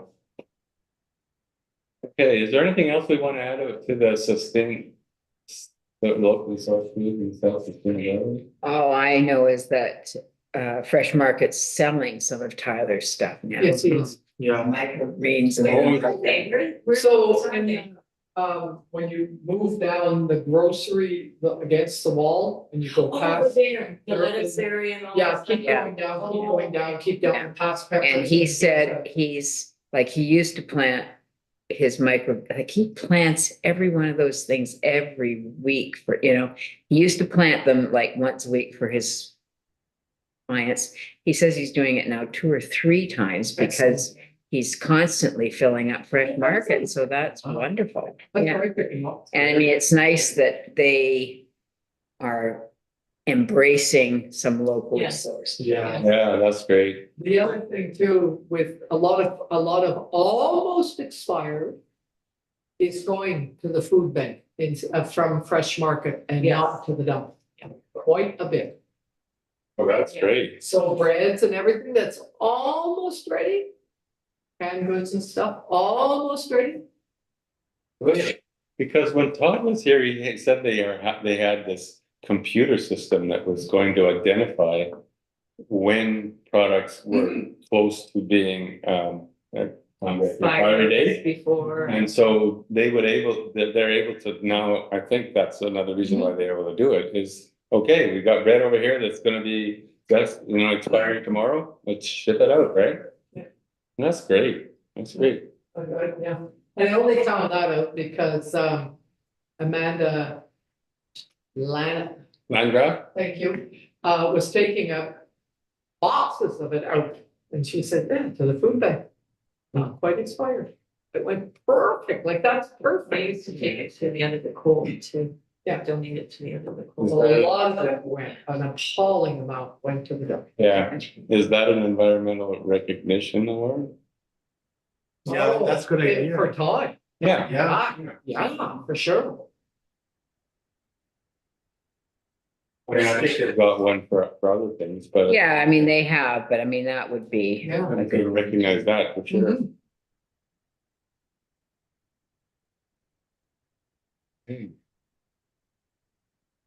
Okay, is there anything else we want to add to the the locally sourced food and self-sustainability? all I know is that Fresh Market's selling some of Tyler's stuff now. Yes, he is. Yeah, Microgreens and Okay, So, and when you move down the grocery against the wall and you go Oh, past. there, the lettuce area and all Yeah, that keep stuff. going down, keep going down, keep down past peppers. And he said he used to plant his he plants every one of those things every week he used to plant them like once a week for his clients. He says he's doing it now 2 or 3 times because he's constantly filling up Fresh Market. So that's wonderful. That's Yeah. very good, you know. And I mean, it's nice that they are embracing some local Yes. source. yeah. Yeah, that's great. The other thing too, with a lot of almost expired. Is going to the food bank from Fresh Market and not to the dump. Quite a bit. Oh, that's great. So breads and everything that's almost ready. Canned goods and stuff, almost ready. Good. Because when Todd was here, he said they had this computer system that was going to identify when products were close to being on the expiry date. Before. And so they're able to now, I think that's another reason why they're able to do it is, okay, we got bread over here that's gonna be just, expiring tomorrow, let's ship it out, right? Yeah. And that's great, that's great. Yeah, and I only found that out because Amanda Landgraf? thank you, was taking up boxes of it out. And she said, yeah, to the food bank. Not quite expired. It went perfect, like that's I perfect. used to take it to the end of the cold too. Yeah. Donate it to the other. A lot of it went, an appalling amount went to the. Yeah, is that an environmental recognition award? Yeah, that's a good idea. For time. Yeah. Yeah, for sure. I mean, I think they've got one for other things, but. Yeah, I mean, they have, but I mean, that would be, Yeah. I could recognize that for sure. Mhm.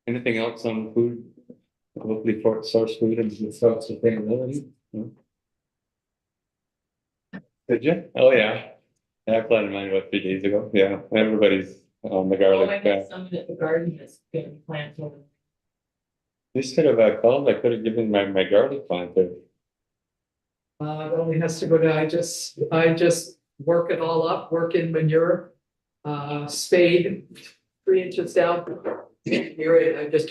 Anything else on food? Locally sourced food and self sustainability? No? Did you? Oh, yeah. Yeah, I planted mine about 3 days ago. Yeah, everybody's on the Oh, I garlic. got some at the garden that's been planted. This could have called, I could have given my garlic planter. It only has to go to, I just work it all up, work in manure. Spade 3 inches down. Here it,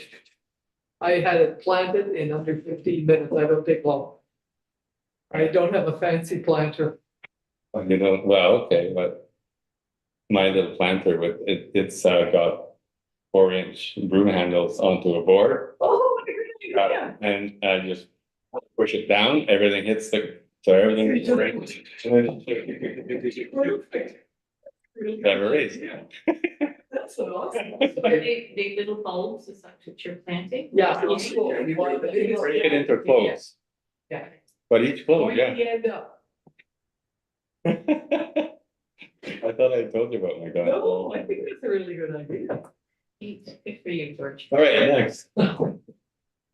I had it planted in under 15 minutes. I don't take long. I don't have a fancy planter. You know, well, okay, but my little planter with it's got 4-inch broom handles onto a board. Oh, Yeah, and I just push it down, everything hits so everything is right. Never raised. That's so awesome. Are they little bulbs, is that what you're planting? Yeah, each floor, you want the biggest- Break it into cloves, Yeah. but each clove, Where do yeah. you end up? I thought I told you about my garden. No, I think that's a really good idea. Good for you, George. All right, next.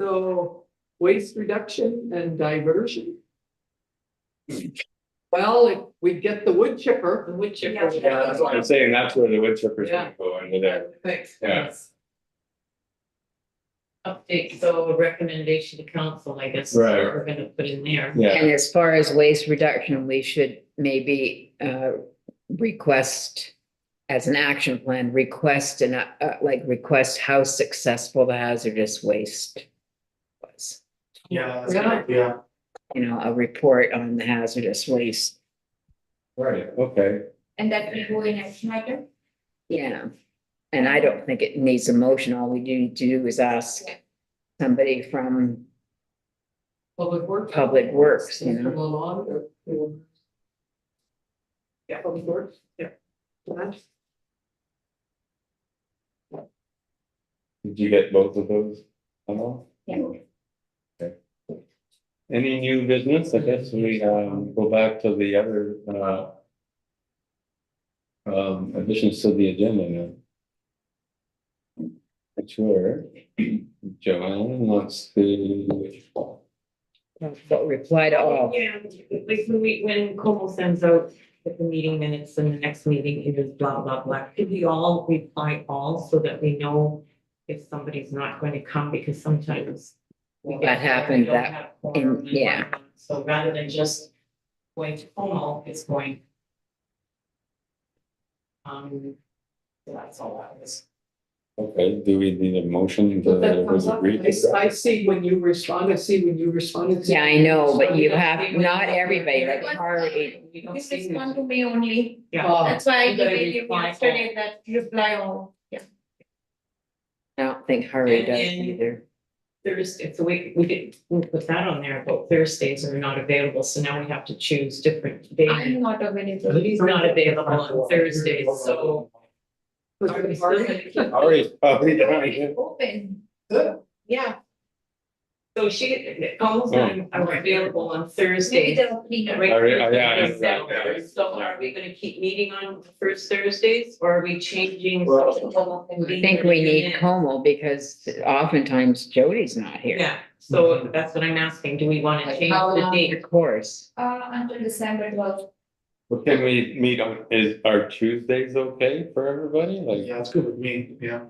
So waste reduction and diversion. Well, if we get the wood chipper. The wood chipper. Yeah, that's what I'm saying, that's where the wood chipper's gonna go under there. Thanks. Yeah. Update, so a recommendation to council, I guess, is what Right. we're gonna put in there. Yeah, and as far as waste reduction, we should maybe request. As an action plan, request and request how successful the hazardous waste was. Yeah, that's a good idea. You know, a report on the hazardous waste. right, okay. And that will go in action item. Yeah. And I don't think it needs a motion. All we need to do is ask somebody from Public Works. Public Works, you know. Mr. Lalonde, yeah, Public Works, yeah. Did you get both of those? Yeah. Okay. Any new business? I guess we go back to the other additions to the agenda now. Sure. Joanne wants to. But reply to all. Yeah, like when Como sends out the meeting minutes and the next meeting is blah, blah, blah, could we all reply all so that we know if somebody's not going to come, because sometimes. we get That happened, we don't that- have quorum and yeah. whatnot. So rather than just going to Como, it's going. So that's all that was. Okay, do we need a motion to But that comes up, agree? I see when you respond, Yeah, I know, but you have, not everybody, like Harvey. We don't This see is who's- one to me only. Yeah. That's why I You gotta emailed you reply all. yesterday that reply all. Yeah. I don't think Harvey And does then- either. Thursday, so we put that on there, but Thursdays are not available, so now we have to choose different days. I'm not available. He's not available on Thursdays, so. Are we still gonna keep- Ari's probably dying. Open. Yeah. So she, almost are available on Maybe Thursdays. the cleaner. Right, Ari- yeah, I Thursdays, know. December. So are we gonna keep meeting on the first Thursdays, or are we changing? I think we need Como because oftentimes Jody's not here. Yeah, so that's what I'm asking, do we wanna Like change how the long? date? Of course. Until December 12th. Well, can we meet on, are Tuesdays okay for everybody? Like, Yeah, it's good with me, yeah.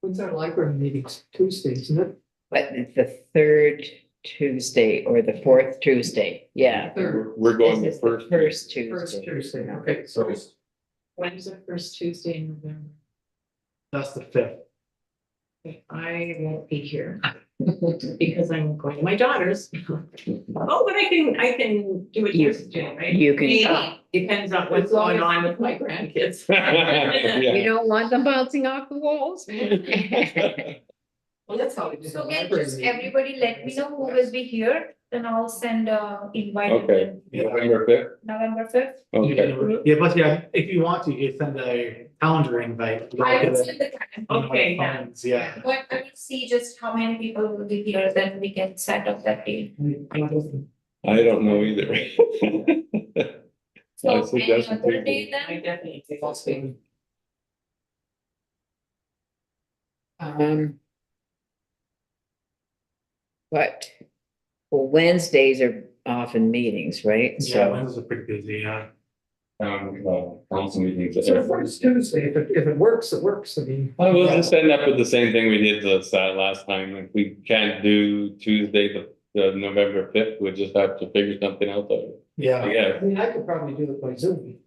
When's our library meetings? Tuesdays, isn't it? But the third Tuesday or the fourth Tuesday, yeah. Third, we're going the This is the first. First first Tuesday. Tuesday, okay, so. When's the first Tuesday in November? That's the 5th. I won't be here. because I'm going to my daughter's. Oh, but I can do it You- Tuesday, right? you can- Maybe. Depends on what's As long going as- on with my grandkids. You don't want them bouncing off the walls? Well, that's how it is. So in can libraries. just everybody let me know who will be here, then I'll send a invite Okay, November fifth, November fifth. okay. Yeah, but yeah, if you want to, you can send a calendar invite. I will send the calendar, On our Okay, yeah. phones, yeah. but I will see just how many people will be here, then we can set up that date. I don't know either. So any suggest other people- day I then? definitely think But well, Wednesdays are often meetings, right? Yeah, So Wednesdays are pretty busy, yeah. Council meetings. So first Tuesday, if it works, it works, I mean. I will just end up with the same thing we did last time. If we can't do Tuesday, the November fifth, we'll just have to figure something else out. Yeah. Yeah, I mean, I could probably do it by Zoom.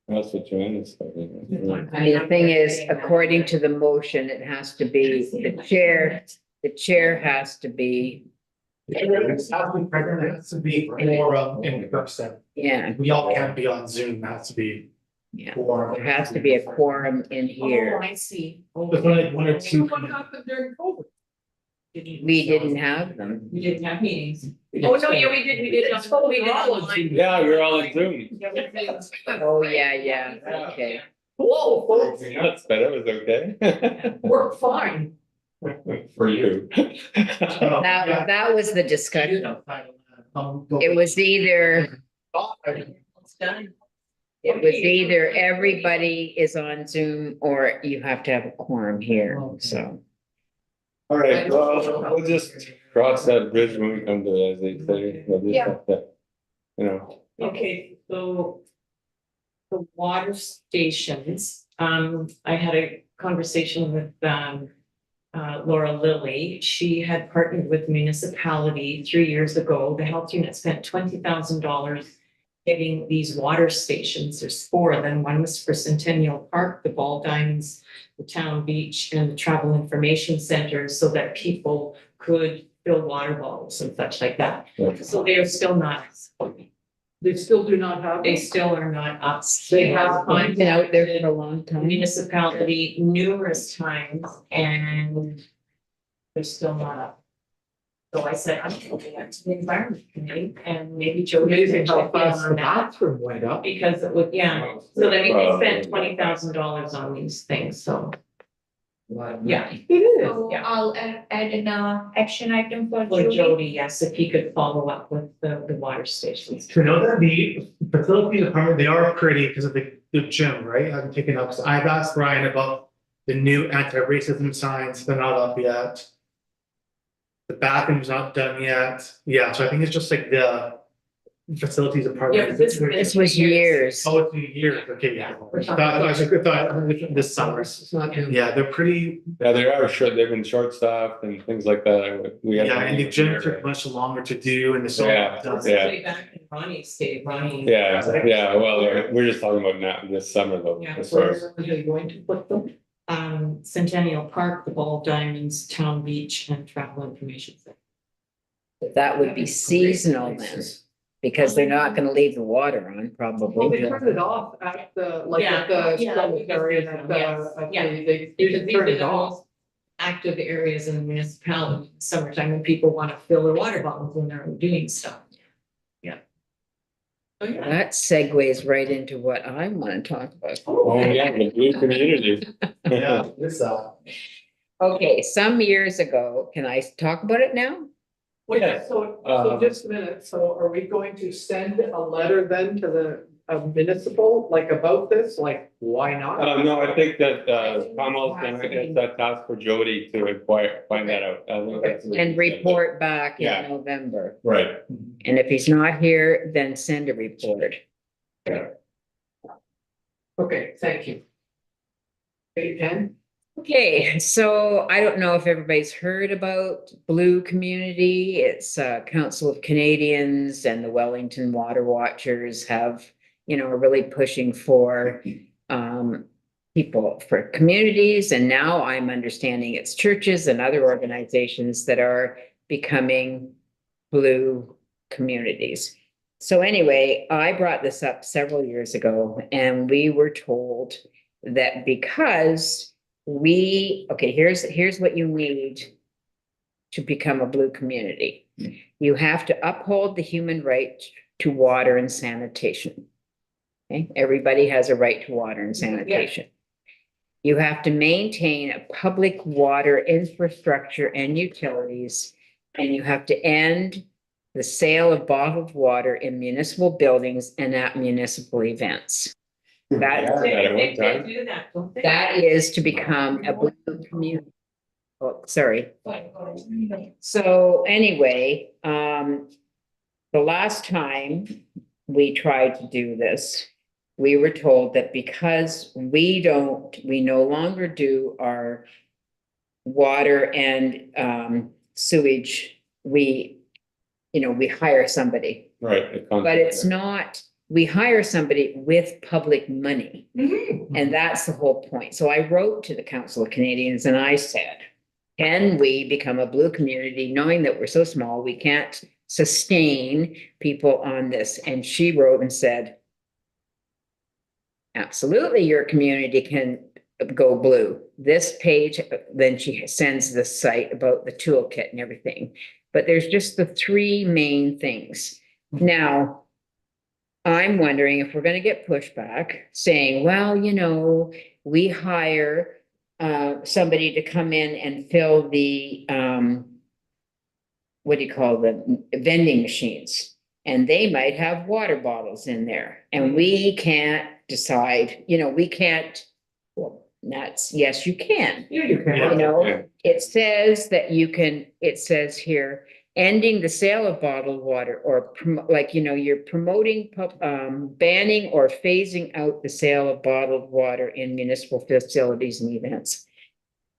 that's what Joanna said. I mean, the thing is, according to the motion, it has to be the chair has to be, It's has to be present, it has to be forum in person. yeah, We all can't be on Zoom, it has to be. yeah. Forum. There has to be a quorum in Oh, here. I see. There's only like one or two. What happened during COVID? We didn't have them. We didn't have meetings. Oh, no, yeah, we did, we did. It's totally We did wrong. online. Yeah, we're all in Zoom. Yeah, we did. Oh, yeah, okay. Whoa, folks, Nuts, but it was okay. worked fine. For you. That was the discussion. It was either, It's done. it was either everybody is on Zoom or you have to have a quorum here, so. All right, well, we'll just cross that bridge when we come to it, as they say. We'll just Yeah. have to, you know, Okay, so the water stations, I had a conversation with, Laura Lilly. She had partnered with municipality 3 years ago. The health unit spent $20,000 getting these water stations. There's 4 of them. One was for Centennial Park, the Ball Diamonds, the Town Beach, and the Travel Information Center, so that people could fill water bottles and such like that. So they are still not, They still do not have. they still are not up. They have Been out there for a long time. Municipality numerous times and they're still not up. So I said, I'm looking at the environment committee and maybe Joe. Amazing how check in fast the on that. bathroom went up. Because it would, yeah, so that we spent $20,000 on these things, so, yeah. It is. So Yeah. I'll add in a action item for For Jody. Jody, yes, if he could follow up with the water stations. To know that the facility department, they are pretty because of the gym, right? I've taken up, so I've asked Ryan about the new anti-racism signs, they're not up yet. The bathroom's not done yet, yeah, so I think it's just like the facilities department. Yeah, but This was years. Oh, it's a year, okay, yeah. We're I talking- thought this summer, It's not. yeah, they're pretty, yeah, they are short, they've been short staffed and things like that. We had- yeah, and the gym took much longer to do and the solar. Yeah, does. yeah. Especially back in Ronnie's day, Ronnie. Yeah, well, we're just talking about now, this summer though, Yeah, as far as. Where are they going to put them? Centennial Park, the Ball Diamonds, Town Beach, and Travel Information Center. That would be seasonal then, because they're not gonna leave the water on, Well, probably. they turn it off at the, like at Yeah, the yeah, cemetery and at the, yes, at yeah. the, they Because just these turn are it the off. most active areas in the municipality, in summertime, when people want to fill their water bottles when they're doing stuff. Yeah. Oh, yeah. That segues right into what I wanna talk about. Oh, yeah, the blue community. Yeah, this, Okay, some years ago, can I talk about it now? Wait, Yeah. so just a minute, so are we going to send a letter then to the municipal, like about this, like, why not? No, I think that, Kamal's gonna get that task for Jody to inquire, find that out. I think that's- And report back Yeah. in November. Right. And if he's not here, then send a report. Okay, thank you. Okay, Jen? Okay, so I don't know if everybody's heard about Blue Community. It's Council of Canadians and the Wellington Water Watchers have, are really pushing for people, for communities, and now I'm understanding it's churches and other organizations that are becoming blue communities. So anyway, I brought this up several years ago, and we were told that because here's what you need to become a blue community. You have to uphold the human right to water and sanitation. Okay, everybody has a right to water and sanitation. You have to maintain a public water infrastructure and utilities, and you have to end the sale of bottled water in municipal buildings and at municipal events. Yeah, That, at one They time. do that, don't they? that is to become a blue community. Oh, sorry. So anyway, the last time we tried to do this, we were told that because we no longer do our water and sewage, we hire somebody. Right. But it's not, we hire somebody with public money. And that's the whole point. So I wrote to the Council of Canadians and I said, can we become a blue community knowing that we're so small, we can't sustain people on this? And she wrote and said, absolutely, your community can go blue. This page, then she sends the site about the toolkit and everything. But there's just the three main things. Now, I'm wondering if we're going to get pushback saying, well, we hire somebody to come in and fill the what do you call them, vending machines, and they might have water bottles in there, and we can't decide, we can't. Well, that's, yes, you can. Yeah, you can. Yeah. It says that you can, it says here, ending the sale of bottled water, or you're promoting, banning or phasing out the sale of bottled water in municipal facilities and events.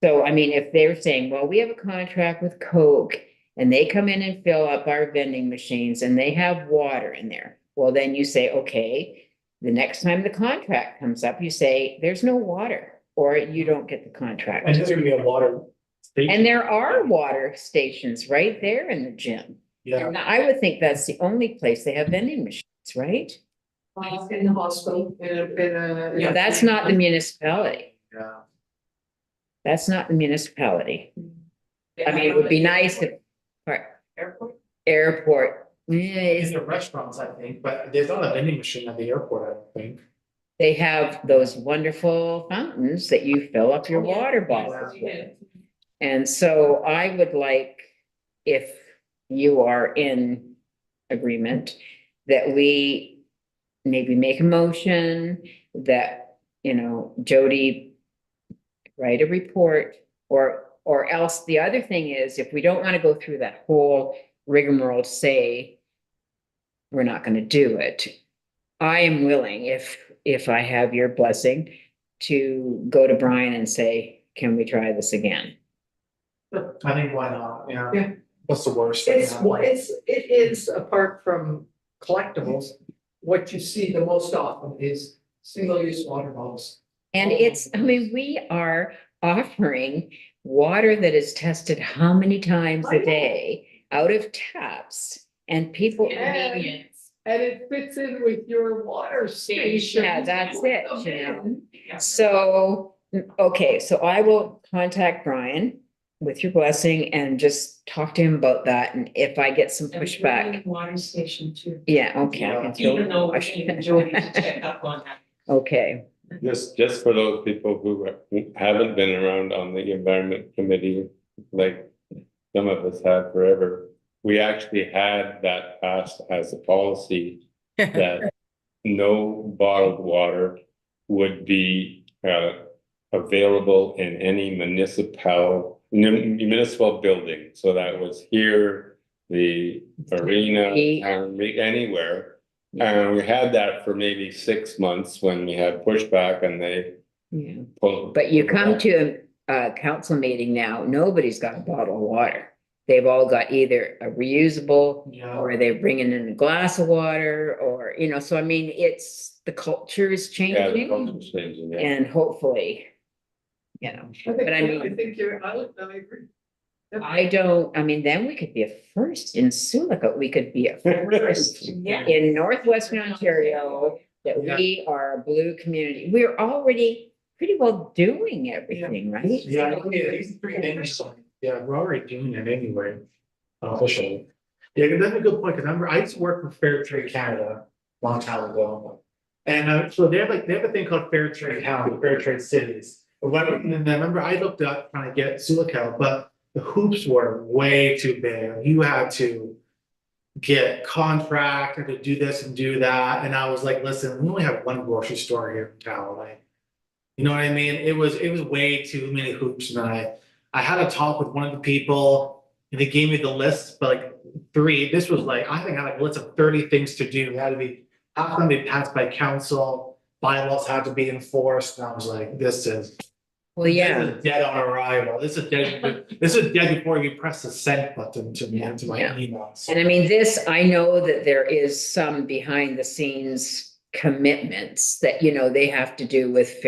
So, I mean, if they're saying, well, we have a contract with Coke and they come in and fill up our vending machines and they have water in there. Well, then you say, okay, the next time the contract comes up, you say, there's no water, or you don't get the contract. And there's gonna be a water station. And there are water stations right there in the gym. Yeah, And I would think that's the only place they have vending machines, right? In the hospital, No, that's not the municipality. yeah. That's not the municipality. I mean, it would be nice if, airport, In the restaurants, I think, but there's not a vending machine at the airport, I don't think. they have those wonderful fountains that you fill up your water bottles with. And so I would like, if you are in agreement, that we maybe make a motion that, Jody write a report, or else the other thing is, if we don't want to go through that whole rigmarole to say we're not going to do it, I am willing, if I have your blessing, to go to Brian and say, can we try this again? I think why not, yeah. Yeah. What's the worst? that can happen? It is, apart from collectibles, what you see the most often is single-use water bottles. And we are offering water that is tested how many times I a know. day out of taps, and people. Convenience. And it fits in with your water station. Yeah, that's it. So, okay, so I will contact Brian with your blessing and just talk to him about that, and if I get some pushback. Water station too. Yeah, okay. I can throw Even though we wash. need Jody to check up on that. Okay, Just for those people who haven't been around on the environment committee, like some of us have forever, we actually had that passed as a policy that no bottled water would be available in any municipal building. So that was here, the arena, and anywhere. And we had that for maybe 6 months when we had pushback and they yeah, pulled. but you come to a council meeting now, nobody's got a bottle of water. They've all got either a reusable, Yeah. or they're bringing in a glass of water, or, so I mean, it's the culture is Yeah, the changing culture's changing, yeah. and hopefully, but I I mean, think you're, I agree. I don't, I mean, then we could be a first in Sioux, we could be a first Yeah. in Northwestern Ontario, that we are a blue community. We're already pretty well doing everything, right? Yeah, these three things, yeah, we're already doing it anyway, officially. Yeah, 'cause that's a good point, because I remember I used to work for Fair Trade Canada a long time ago. And so they have a thing called Fair Trade Town, Fair Trade Cities. And I remember I looked up trying to get Sioux, but the hoops were way too big. You had to get contract and to do this and do that. And I was like, listen, we only have one grocery store here in town, like. You know what I mean? It was way too many hoops, and I had a talk with one of the people, and they gave me the list, but like three. This was like, I think I had like a list of 30 things to do. It had to be, half of them be passed by council, bylaws had to be enforced, and I was like, this is. Well, yeah, This is dead on arrival. This is dead before you press the send button to Yeah, my yeah. emails. and I mean, this, I know that there is some behind the scenes commitments that, they have to do with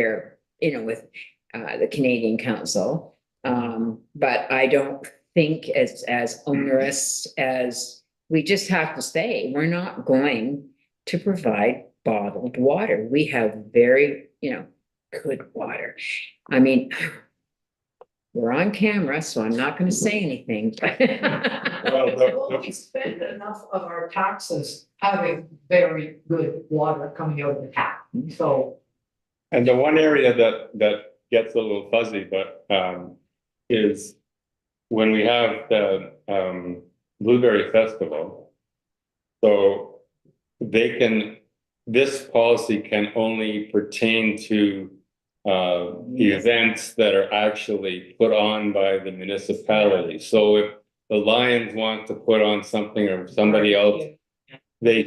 with the Canadian Council. But I don't think as onerous as, we just have to say, we're not going to provide bottled water. We have very, good water. I mean, we're on camera, so I'm not gonna say anything. Well, we spend enough of our taxes having very good water coming out of the tap, so. And the one area that gets a little fuzzy, but is when we have the Blueberry Festival. So this policy can only pertain to events that are actually put on by the municipality. So if the Lions want to put on something or somebody else, they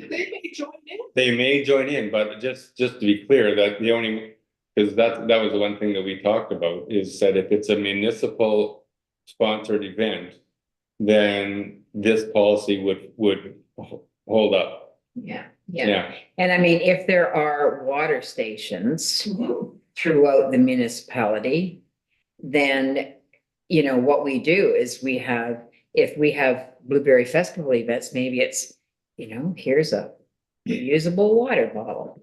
may join in, but just to be clear, that because that was the one thing that we talked about, is that if it's a municipal sponsored event, then this policy would hold up. Yeah. And I mean, if there are water stations throughout the municipality, then, what we do is if we have Blueberry Festival events, maybe it's, here's a reusable water bottle,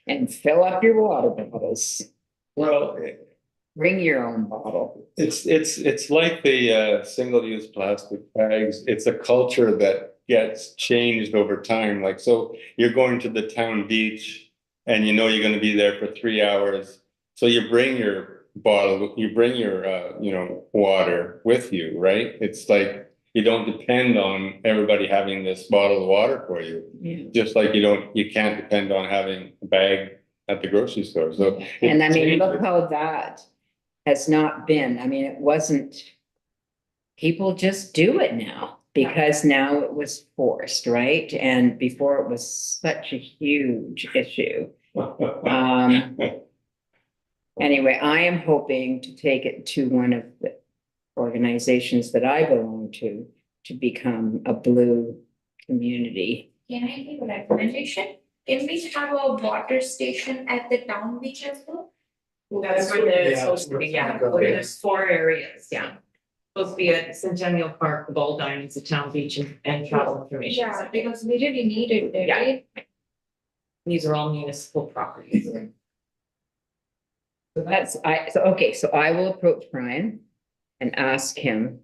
and fill up your water bottles. Well, Bring your own bottle. it's like the single-use plastic bags. It's a culture that gets changed over time. Like, so you're going to the town beach and you're going to be there for 3 hours. So you bring your bottle, you bring your water with you, right? It's like you don't depend on everybody having this bottle of water for you. Yeah. Just like you can't depend on having a bag at the grocery store. So And I mean, look how that has not been, I mean, it wasn't, people just do it now because now it was forced, right? And before it was such a huge issue. Anyway, I am hoping to take it to one of the organizations that I belong to become a blue community. Can I give a recommendation? Can we have a water station at the town beach as well? That's where they're Yeah, supposed to be, yeah, go, where yeah. there's 4 areas, yeah. Supposed to be at Centennial Park, the Ball Diamonds, the Town Beach, and Travel Information. Yeah, Center. because we really need it there, Yeah. right? These are all municipal properties. So I will approach Brian and ask him,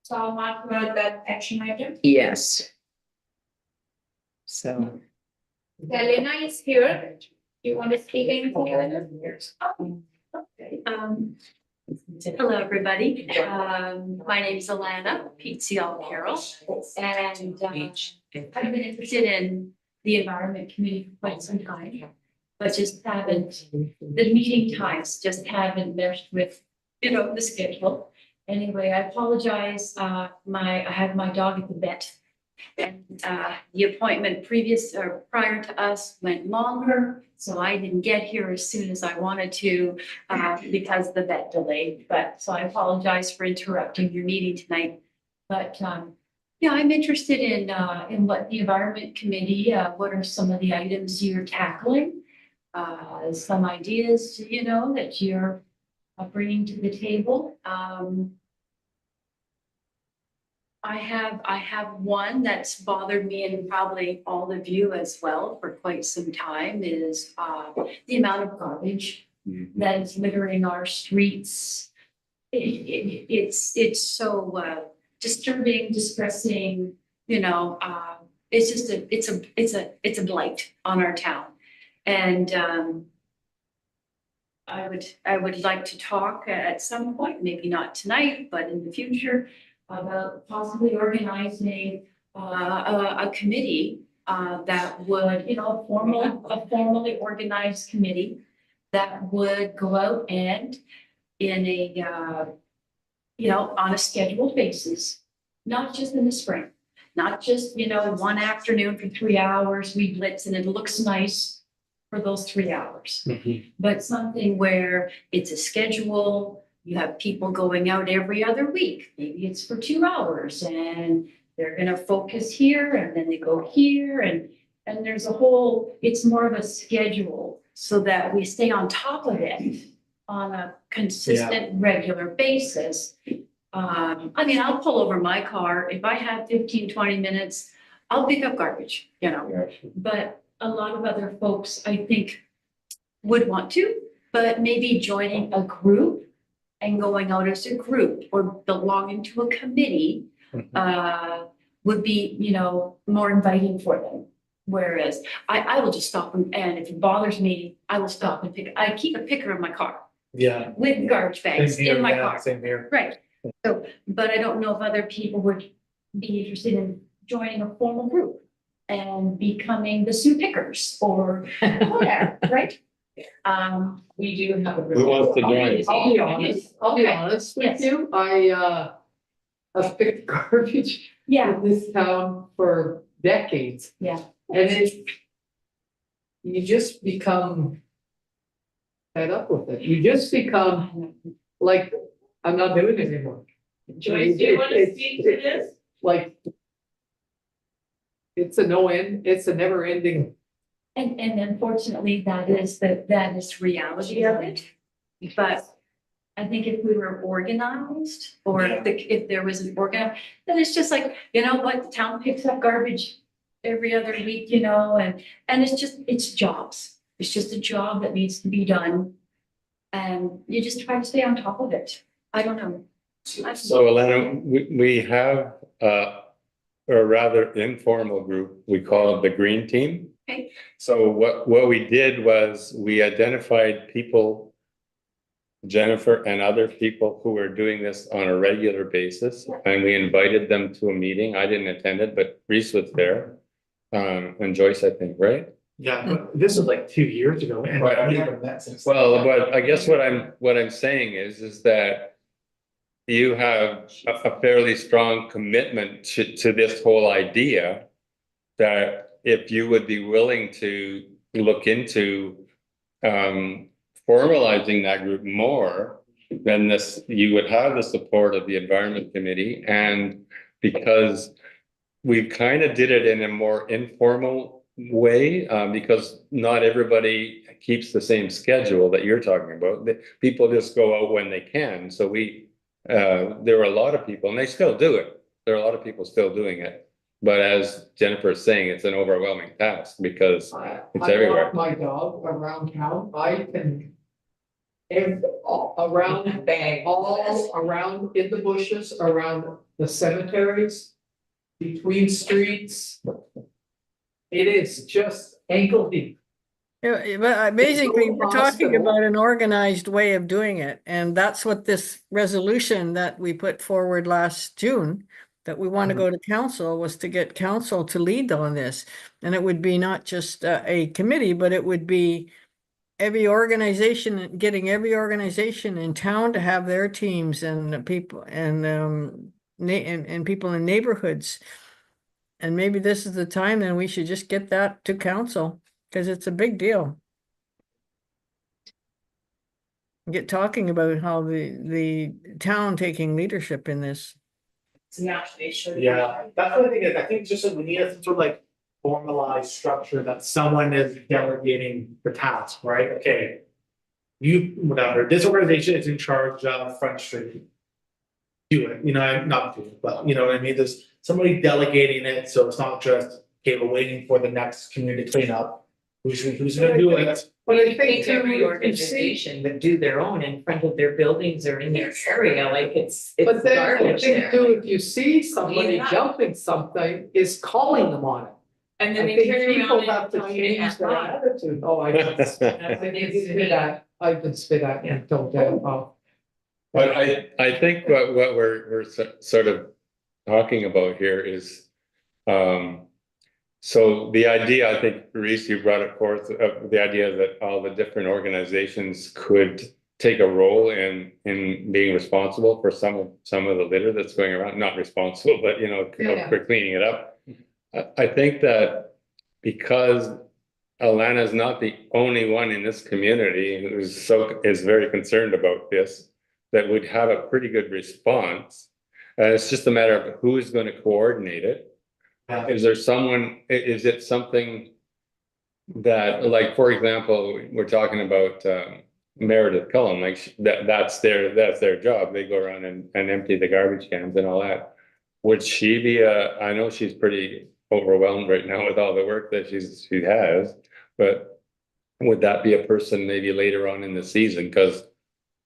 So I'll mark that action item. yes. So, Elena is here. Do you want to speak anything, Elena? Hello, everybody. My name is Alana PCL Carroll, and I've been interested in the environment community for quite some time, but just haven't, the meeting times just haven't meshed with, the schedule. Anyway, I apologize. I had my dog at the vet. And the appointment prior to us went longer, so I didn't get here as soon as I wanted to because the vet delayed. But so I apologize for interrupting your meeting tonight. But Yeah, I'm interested in what the Environment Committee, what are some of the items you're tackling? Some ideas, you know, that you're bringing to the table. I have one that's bothered me and probably all of you as well for quite some time is, the amount of garbage that is littering our streets. It's so disturbing, distressing, you know, it's just it's a blight on our town. And I would like to talk at some point, maybe not tonight, but in the future, about possibly organizing a committee that would, you know, a formally organized committee that would go out and in a you know, on a scheduled basis, not just in the spring, not just, you know, one afternoon for 3 hours, we blitz and it looks nice for those 3 hours. But something where it's a schedule, you have people going out every other week, maybe it's for 2 hours and they're gonna focus here and then they go here and there's a whole, it's more of a schedule so that we stay on top of it on a consistent, regular basis. I mean, I'll pull over my car. If I have 15, 20 minutes, I'll pick up garbage, you know. But a lot of other folks, I think, would want to, but maybe joining a group and going out as a group or belonging to a committee would be, you know, more inviting for them. Whereas I will just stop and if it bothers me, I will stop and I keep a picker in my car. Yeah. With garbage bags Same here, in my yeah, car. Same here. Right. So, but I don't know if other people would be interested in joining a formal group and becoming the Sioux pickers or whatever, right? We do have a. Who wants to join? I'll be honest with Yes. you, I've picked garbage Yeah, in this town for decades. Yeah. And you just become fed up with it. You just become like, I'm not doing it anymore. Joyce, do you want to It's- speak to this? Like, it's a no end, it's a never ending. and unfortunately, that is reality of it. But I think if we were organized or if there was an then it's just like, you know what, the town picks up garbage every other week, you know, and it's jobs. It's just a job that needs to be done. And you just try to stay on top of it. I don't know. So Alana, we have a rather informal group. We call it the Green Team. Okay. So what we did was we identified people, Jennifer and other people who were doing this on a regular basis, and we invited them to a meeting. I didn't attend it, but Reese was there. And Joyce, I think, right? Yeah, but this was like 2 years ago and Right. we haven't met since. Well, but I guess what I'm saying is that you have a fairly strong commitment to this whole idea that if you would be willing to look into formalizing that group more, then you would have the support of the Environment Committee. And because we kind of did it in a more informal way, because not everybody keeps the same schedule that you're talking about. People just go out when they can. So there were a lot of people, and they still do it. There are a lot of people still doing it. But as Jennifer is saying, it's an overwhelming task because it's everywhere. I walk my dog around town, I can. Around, all around in the bushes, around the cemeteries, between streets. It is just ankle deep. Yeah, but basically, we're talking hospital. about an organized way of doing it, and that's what this resolution that we put forward last June, that we want to go to council, was to get council to lead on this. And it would be not just a committee, but it would be every organization, getting every organization in town to have their teams and people and people in neighborhoods. And maybe this is the time, then we should just get that to council, because it's a big deal. Get talking about how the town taking leadership in this. Yeah, that's what I think is, I think just we need some sort of like formalized structure that someone is delegating the task, right? Okay. You, whatever, this organization is in charge of Front Street. Do it, not do it, but you know what I mean, there's somebody delegating it, so it's not just, okay, we're waiting for the next community cleanup. Who's gonna do it? But I I think think every too, if you see, organization would do their own in front of their buildings or in their area, like it's but then I garbage think there. too, if you see somebody Clean it up. jumping something, is calling them on it. And I then they think turn people around have and to tell you change it's their not. attitude. Oh, I can That's what I they can do to spit me. at, I can spit at and told them, oh. But I think what we're sort of talking about here is, so the idea, I think, Reese, you brought it forth, of the idea that all the different organizations could take a role in being responsible for some of the litter that's going around, not responsible, but Yeah. for cleaning it up. I think that because Alana is not the only one in this community is very concerned about this, that would have a pretty good response. It's just a matter of who's going to coordinate it. Is there someone, is it something that, like, for example, we're talking about Meredith Cullen, like that's their job. They go around and empty the garbage cans and all that. Would she be I know she's pretty overwhelmed right now with all the work that she has, but would that be a person maybe later on in the season? Because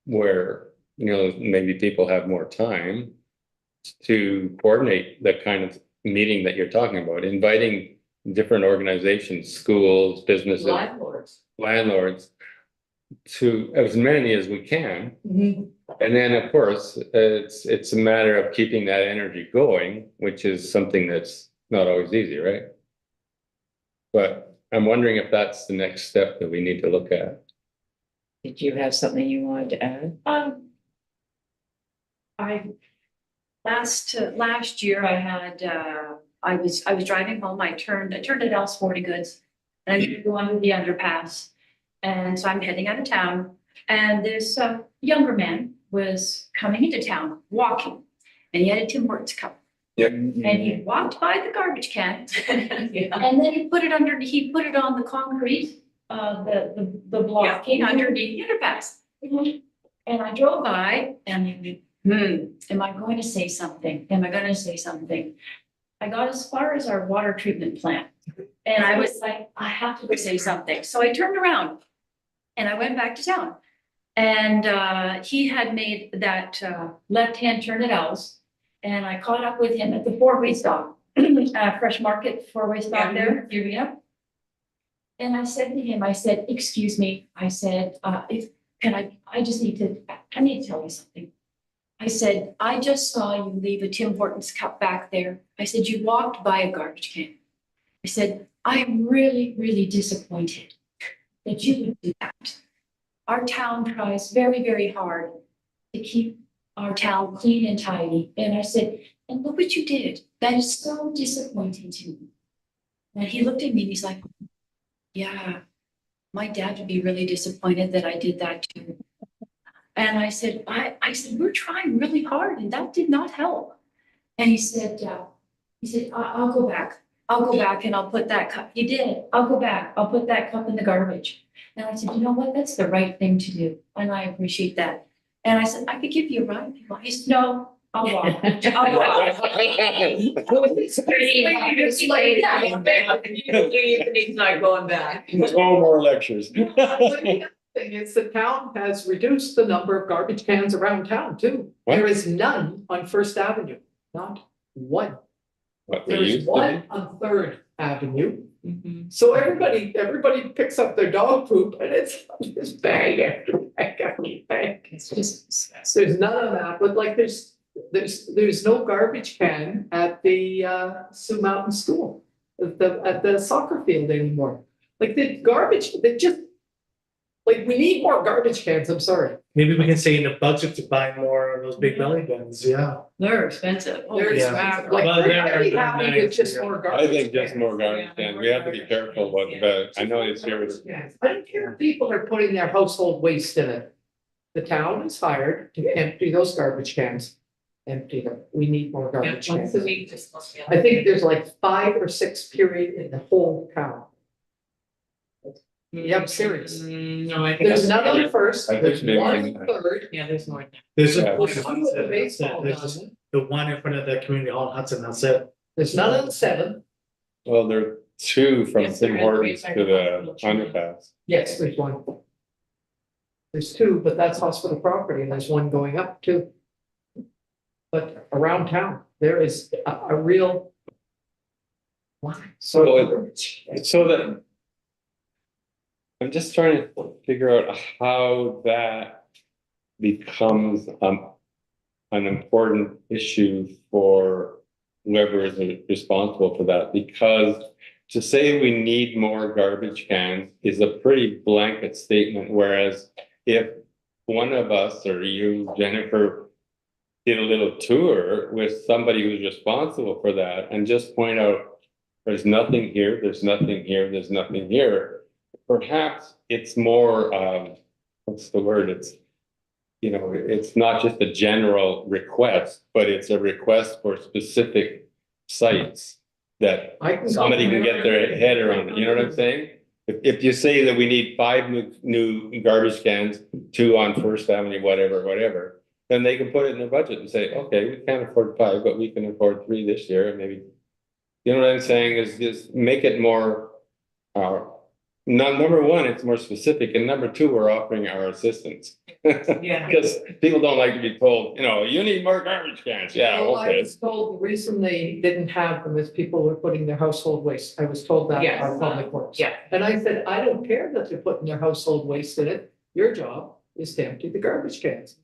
where, maybe people have more time to coordinate the kind of meeting that you're talking about, inviting different organizations, schools, businesses, landlords, to as many as we can. And then, of course, it's a matter of keeping that energy going, which is something that's not always easy, right? But I'm wondering if that's the next step that we need to look at. Did you have something you wanted to add? I, last year I had, I was driving home, I turned at L Sporting Goods. And I'm gonna go under the underpass. And so I'm heading out of town, and this younger man was coming into town, walking, and he had a Tim Hortons cup. Yep. And he walked by the garbage can, and then he put it on the concrete, the blocking underneath the underpass. And I drove by and, am I going to say something? Am I gonna say something? I got as far as our water treatment plant. And I was like, I have to say something. So I turned around and I went back to town. And he had made that left-hand turn at L's. And I caught up with him at the four-way stop, Fresh Market four-way stop there, Urea. And I said to him, I said, excuse me, I said, I need to tell you something. I said, I just saw you leave a Tim Hortons cup back there. I said, you walked by a garbage can. I said, I'm really, really disappointed that you would do that. Our town tries very, very hard to keep our town clean and tidy. And I said, and look what you did. That is so disappointing to me. And he looked at me and he's like, yeah, my dad would be really disappointed that I did that too. And I said, we're trying really hard and that did not help. And he said, I'll go back. I'll go back and I'll put that cup. He did. I'll go back. I'll put that cup in the garbage. And I said, you know what? That's the right thing to do. And I appreciate that. And I said, I could give you a ride. He said, no, I'll walk. I'll walk. He's not going back. No more lectures. Thing is, the town has reduced the number of garbage cans around town too. What? There is none on First Avenue, not one. What they There is used to one be? on Third Avenue. So everybody picks up their dog poop and it's just bag after bag after bag. It's just, there's none of that, but like there's no garbage can at the Sioux Mountain School, at the soccer field anymore. Like the garbage, they just, like, we need more garbage cans, I'm sorry. Maybe we can say in the budget to buy more of those big belly bins, yeah. They're expensive. They're Yeah. expensive. Like, Well, we're they're very very happy nice, with just yeah. more garbage. I think just more cans. garbage cans. We have to be careful about that. I know it's here. I don't care if people are putting their household waste in it. The town is hired to empty those garbage cans. empty them. We need more Yeah, garbage once cans. a week, just. I think there's like 5 or 6 period in the whole town. Yeah, I'm serious. No, I think. There's none on the first, I think there's maybe- one on the third. Yeah, there's more. There's just Yeah. one There's in two at Hudson, the that's it. baseball There's just diamond. the one in front of the community hall in Hudson, that's it. There's none on the seventh. Well, there are two from Yes, Tim there is. Hortons Right to by the the hospital. underpass. Yes, there's one. There's 2, but that's hospital property, and there's one going up too. But around town, there is a real. So so that. I'm just trying to figure out how that becomes an important issue for whoever is responsible for that, because to say we need more garbage cans is a pretty blanket statement, whereas if one of us or you, Jennifer, did a little tour with somebody who's responsible for that and just point out, there's nothing here, there's nothing here, there's nothing here. Perhaps it's more, what's the word? It's, you know, it's not just a general request, but it's a request for specific sites that I can. somebody can get their head around it. You know what I'm saying? If you say that we need 5 new garbage cans, 2 on First Avenue, whatever, then they can put it in their budget and say, okay, we can't afford 5, but we can afford 3 this year, and maybe. You know what I'm saying, is just make it more, number one, it's more specific, and number 2, we're offering our assistance. Yeah. Because people don't like to be told, you know, you need more garbage cans, yeah, Well, I okay. was told the reason they didn't have them is people were putting their household waste. I was told that Yes. by Public Works. Yeah. And I said, I don't care that they're putting their household waste in it. Your job is to empty the garbage cans.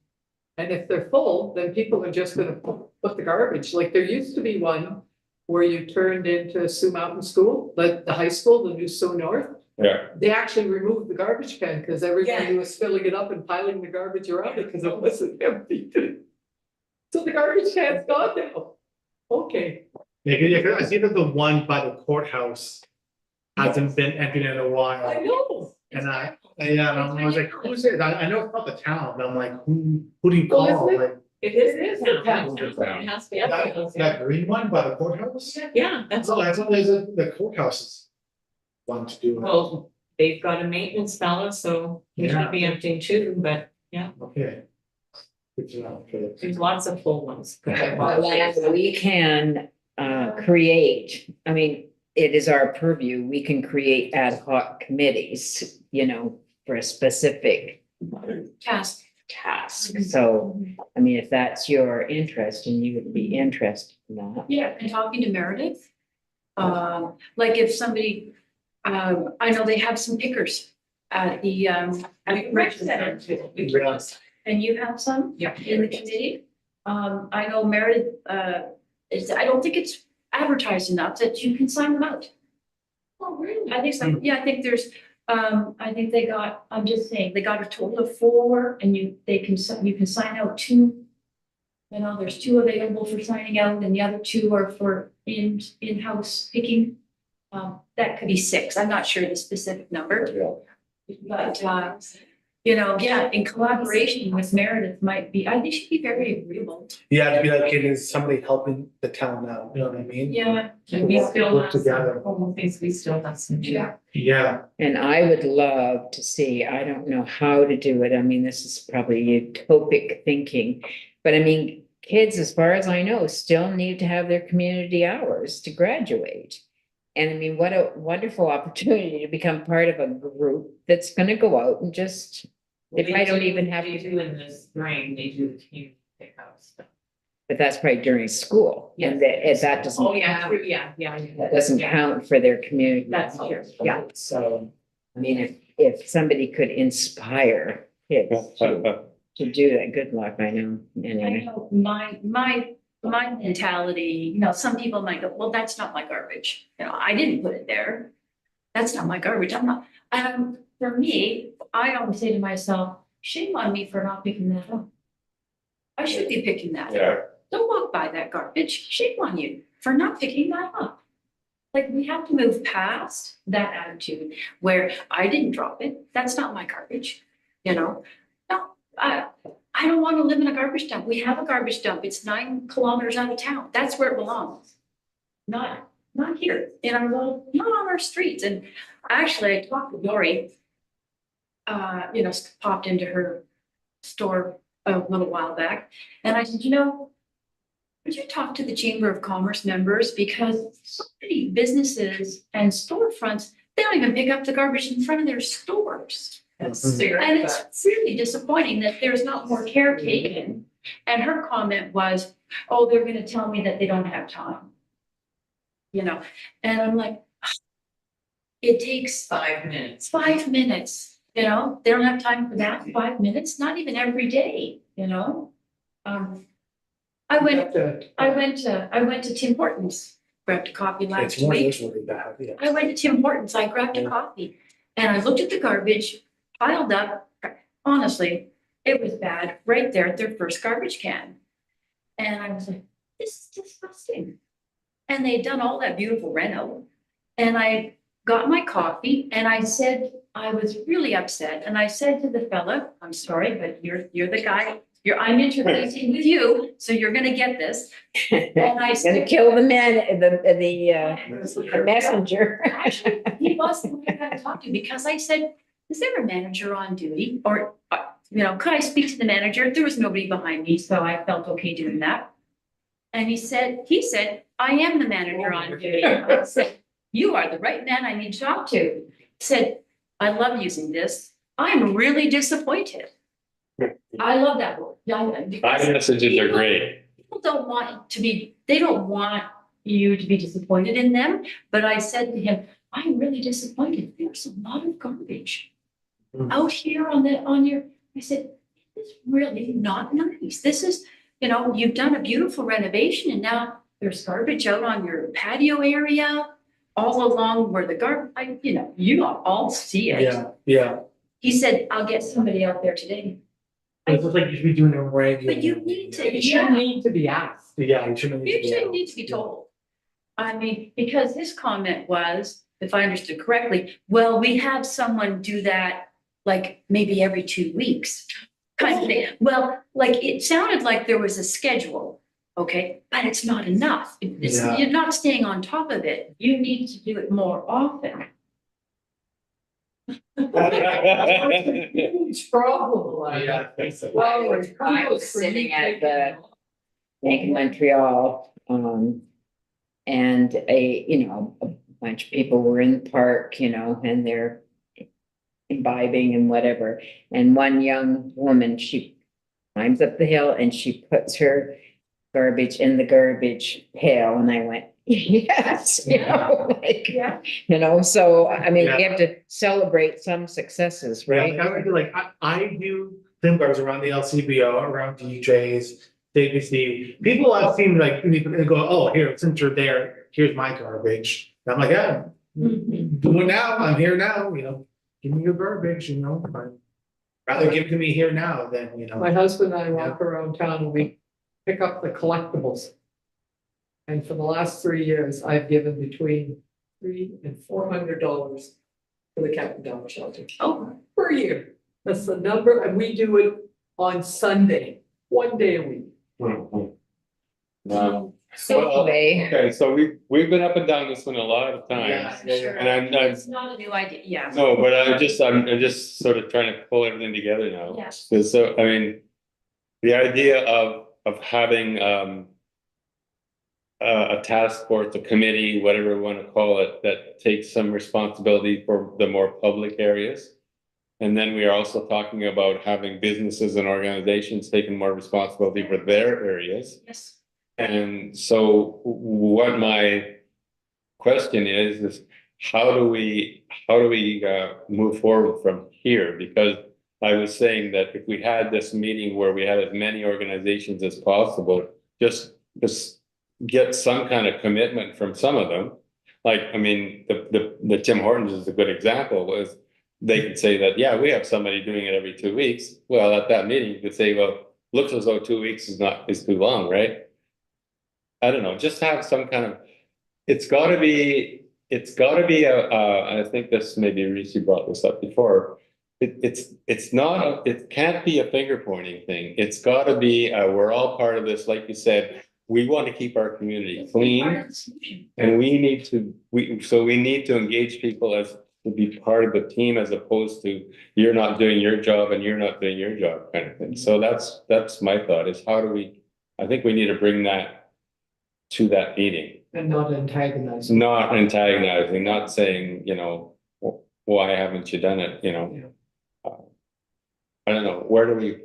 And if they're full, then people are just gonna put the garbage, like there used to be one where you turned into Sioux Mountain School, like the high school, the new Sioux North. Yeah, They actually removed the garbage can because everybody Yeah. was filling it up and piling the garbage around it because it wasn't empty. So the garbage can's gone now. Okay, Yeah, 'cause I see that the one by the courthouse hasn't been emptied in a while. I know. And and I was like, who's it? I know it's not the town, but I'm like, who do you Well, call? isn't it- Like, It is the the town. town. It has to be. that green one by the courthouse? Yeah, that's all. That's always the courthouses want to do. it. Well, they've got a maintenance fellow, so he should be emptying too, but Okay. Good to know. Okay. there's lots of full ones. Well, we can create, I mean, it is our purview, we can create ad hoc committees, you know, for a specific Task. task. So, I mean, if that's your interest and you would be interested in that. Yeah, and talking to Meredith. Like if somebody, I know they have some pickers at the, at rec center. Yeah. And you have some? Yeah. In the committee? I know Meredith, I don't think it's advertised enough that you can sign them out. Oh, really? I think so, yeah, I think there's, I think they got, I'm just saying, they got a total of 4 and you can sign out 2. You know, there's 2 available for signing out and the other 2 are for in-house picking. That could be 6, I'm not sure the specific number, but, you know, yeah, in collaboration with Meredith might be, I think she'd be very agreeable. Yeah, to be like, it is somebody helping the town out, you know what I mean? Yeah. And we still Work have some, together. home things, we still have some. Yeah, And I would love to see, I don't know how to do it. I mean, this is probably utopic thinking. But I mean, kids, as far as I know, still need to have their community hours to graduate. And I mean, what a wonderful opportunity to become part of a group that's gonna go out and just, if I don't even have They to, do in the spring, they do the community pickups. but that's probably during school. And that doesn't. Oh, yeah, count. true, yeah. That doesn't Yeah. count for their community. That's true, yeah. So, I mean, if somebody could inspire kids to do that, good luck, I know, I anyway. know my mentality, you know, some people might go, well, that's not my garbage. You know, I didn't put it there. That's not my garbage. I'm not, for me, I always say to myself, shame on me for not picking that up. I should be picking that up. yeah, Don't walk by that garbage. Shame on you for not picking that up. Like, we have to move past that attitude where I didn't drop it. That's not my garbage, you know? No, I I don't want to live in a garbage dump. We have a garbage dump. It's 9 kilometers out of town. That's where it belongs. Not here in our little, not on our streets. And actually, I talked to Lori. Popped into her store a little while back. And I said, would you talk to the Chamber of Commerce members? Because so many businesses and storefronts, they don't even pick up the garbage in front of their stores. That's And it's really disappointing that there's not more care taken. And her comment was, oh, they're gonna tell me that they don't have time. And I'm like, it takes 5 minutes. 5 minutes, they don't have time for that, 5 minutes, not even every day. I went to Tim Hortons, grabbed a coffee last It's one of week. those really bad, yeah. I went to Tim Hortons, I grabbed a coffee and I looked at the garbage piled up. Honestly, it was bad right there at their first garbage can. And I was like, this is disgusting. And they'd done all that beautiful reno. And I got my coffee and I said, I was really upset. And I said to the fella, I'm sorry, but you're the guy. I'm interfacing with you, so you're gonna get this. And I Gonna said, kill the man, the messenger. actually, he wasn't the guy to talk to because I said, is there a manager on duty? Or, could I speak to the manager? There was nobody behind me, so I felt okay doing that. And he said, I am the manager on duty. I said, you are the right man I need to talk to. He said, I love using this. I'm really disappointed. I love that word. iMessages are great. People don't want they don't want you to be disappointed in them. But I said to him, I'm really disappointed. There's a lot of garbage out here I said, it's really not nice. This is, you've done a beautiful renovation and now there's garbage out on your patio area, all along where the garbage, you all see it. Yeah. He said, I'll get somebody out there today. It's just like you should be doing it right. But you need to, You shouldn't need to be asked. Yeah, you shouldn't. You shouldn't need to be told. I mean, because his comment was, if I understood correctly, well, we have someone do that like maybe every 2 weeks. Kind of thing. Well, like it sounded like there was a schedule, okay, but it's not enough. Yeah. You're not staying on top of it. You need to do it more often. Huge problem, like. Yeah, I think so. Well, it's I was sitting at the Bank of Montreal, and a bunch of people were in the park, and they're imbibing and whatever. And one young woman, she climbs up the hill and she puts her garbage in the garbage pail. And I went, yes, so I mean, we have to celebrate some successes, right? Yeah, I do I do Tim garbage around the LCBO, around DJs, ABC. People I've seen they go, oh, here, since you're there, here's my garbage. And I'm like, yeah, do it now. I'm here now, give me your garbage, but rather give it to me here now than, My husband and I walk around town and we pick up the collectibles. And for the last 3 years, I've given between $300 and $400 for the cat and dog shelter. Oh, Per year. That's the number, and we do it on Sunday, 1 day a week. Anyway, Okay, so we've been up and down this one a lot of times. sure. And I'm It's not a new idea, yeah. no, but I'm just sort of trying to pull everything together now. Yes. So, I mean, the idea of having a task force, a committee, whatever we want to call it, that takes some responsibility for the more public areas. And then we are also talking about having businesses and organizations taking more responsibility for their areas. Yes. And so what my question is how do we move forward from here? Because I was saying that if we had this meeting where we had as many organizations as possible, just get some kind of commitment from some of them. Like, I mean, the Tim Hortons is a good example. Was they could say that, yeah, we have somebody doing it every 2 weeks. Well, at that meeting, you could say, well, looks as though 2 weeks is too long, right? I don't know, just have some kind of, it's gotta be I think this maybe Reese brought this up before. it's not, it can't be a finger pointing thing. It's gotta be, we're all part of this, like you said, we want to keep our community clean. And we need to, we need to engage people as to be part of the team as opposed to you're not doing your job and you're not doing your job kind of thing. So that's my thought is how do we, I think we need to bring that to that meeting. And not antagonizing. Not antagonizing, not saying, you know, why haven't you done it, you know? I don't know, where do we?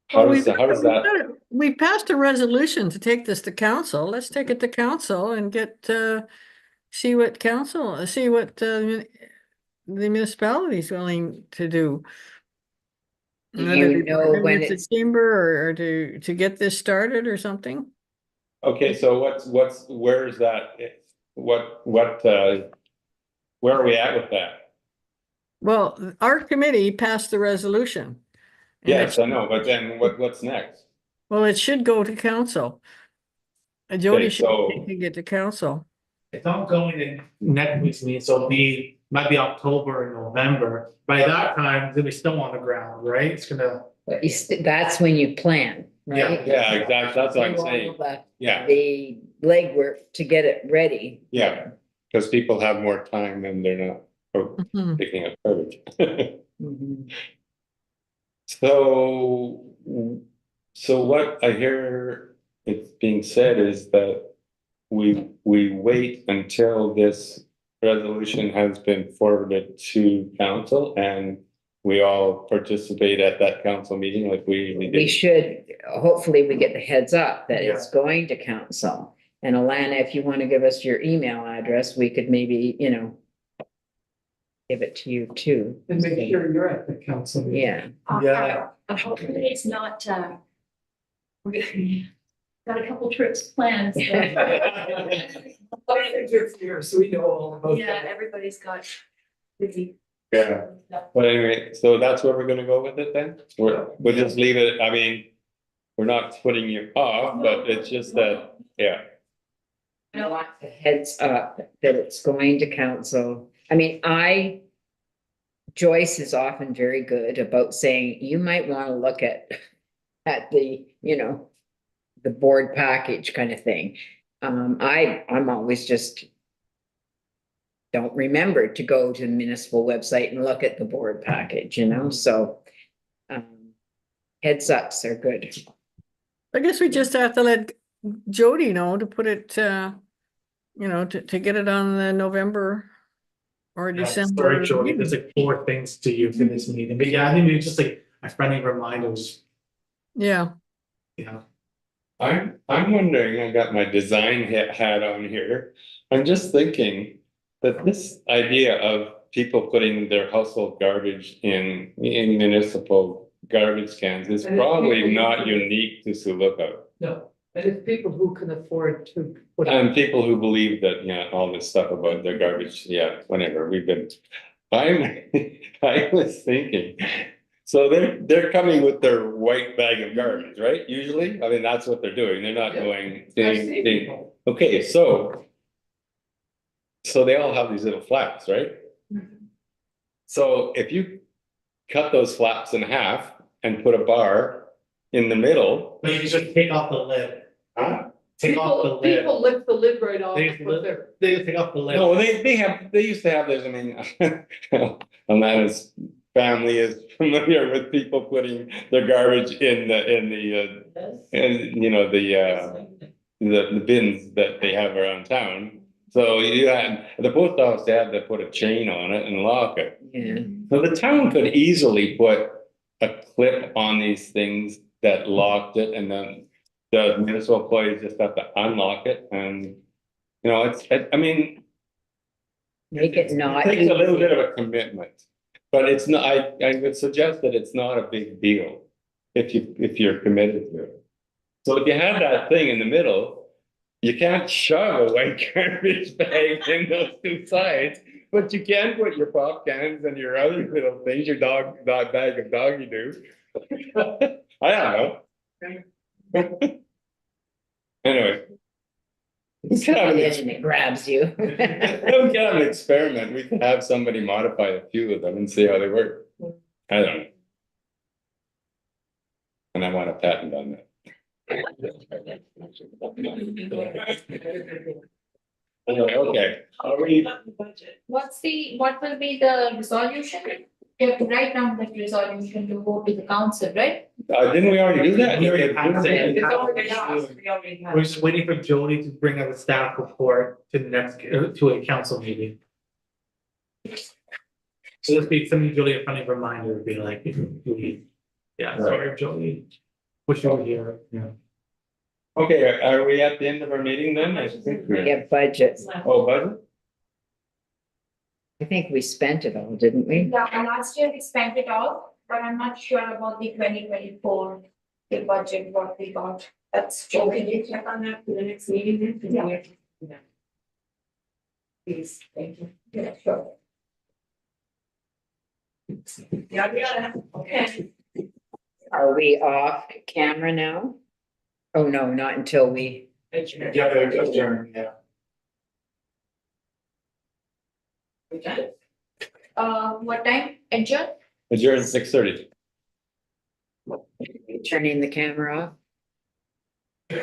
How Well, does that? We passed a resolution to take this to council. Let's take it to council and get, see what the municipality is willing to do. Do Whether you they know partner when with the it's, chamber or to get this started or something? Okay, so where is that? Where are we at with that? Well, our committee passed the resolution. and it Yes, I know, but then what's next? Well, it should go to council. Jody Okay, should so- take it to council. It's not going in next week's meeting, so it'll be, might be October or November. By that time, it'll be still on the ground, right? It's gonna, that's when you plan, right? Yeah, exactly, that's what I'm Do all saying, yeah, The legwork to get it ready. yeah, because people have more time and they're not Mhm. picking up garbage. Mhm. So, what I hear it's being said is that we wait until this resolution has been forwarded to council and we all participate at that council meeting like we usually We do. should, hopefully we get the heads up that it's going to council. And Alana, if you want to give us your email address, we could maybe, you know, give it to you too. And make sure you're at the council meeting. Yeah, Yeah. Hopefully it's not, we got a couple trips planned, so. It's here, so we know all about Yeah, that. everybody's got busy. Yeah. But anyway, so that's where we're gonna go with it then? We'll just leave it, I mean, we're not putting you off, but it's just that, yeah. I want the heads up that it's going to council. I mean, Joyce is often very good about saying, you might want to look at the, you know, the board package kind of thing. I'm always just don't remember to go to the municipal website and look at the board package, you know, so heads ups are good. I guess we just have to let Jody know to put it, you know, to get it on the November or December. sorry, Jody, meeting. there's like 4 things to you for this meeting, but yeah, I think it's just like a friendly reminders, Yeah, you know. I'm wondering, I got my design hat on here. I'm just thinking that this idea of people putting their household garbage in municipal garbage cans is And it's probably people- not unique to Sioux Lookout. No, and it's people who can afford to put. And people who believe that, yeah, all this stuff about their garbage, yeah, whenever we've been. I was thinking, so they're coming with their white bag of garbage, right? Usually, I mean, that's what they're doing. They're not Yeah. going. I see people. Okay, so they all have these little flaps, right? So if you cut those flaps in half and put a bar in the middle, But you can just take off the lid, huh? take off the lid. People lift the lid right off. They and just put their- They just take off the lid. No, they used to have this, I mean, Alana's family is familiar with people putting their garbage in you know, the bins that they have around town. So you had, the post office had to put a chain on it and lock it. Yeah, So the town could easily put a clip on these things that locked it and then the municipal employees just have to unlock it and, you know, I mean, make it not. it takes a little easy. bit of a commitment, but it's not, I would suggest that it's not a big deal if you're committed to it. So if you have that thing in the middle, you can't shove a white garbage bag in those two sides, but you can put your pop cans and your other little things, your dog bag of doggy doo. I don't know. Anyway. We can have an And it grabs you. We can have an experiment. We can have somebody modify a few of them and see how they work. I don't know. And I want a patent on that. Okay, are we, what will be the resolution? You have to write down that resolution to go to the council, right? didn't we already do that? We already passed it. It's already passed. We already have. We're just waiting for Jody to bring up a staff report to the next, to a council meeting. So this be something Jody, a funny reminder, would be like, yeah, sorry, Jody. Wish you were here, yeah. Okay, are we at the end of our meeting then? I think We we're, have budget. oh, budget? I think we spent it all, didn't we? Yeah, and last year we spent it all, but I'm not sure about the 2024, the budget, what we got. That's So true. can you check on that for the next meeting then? Yeah. Yeah. Please, thank you. Yeah, sure. Yeah, okay. Are we off camera now? Oh, no, not until we, Yeah, adjourn, yeah. What time? Adjourn? Adjourn 6:30. turning the camera off.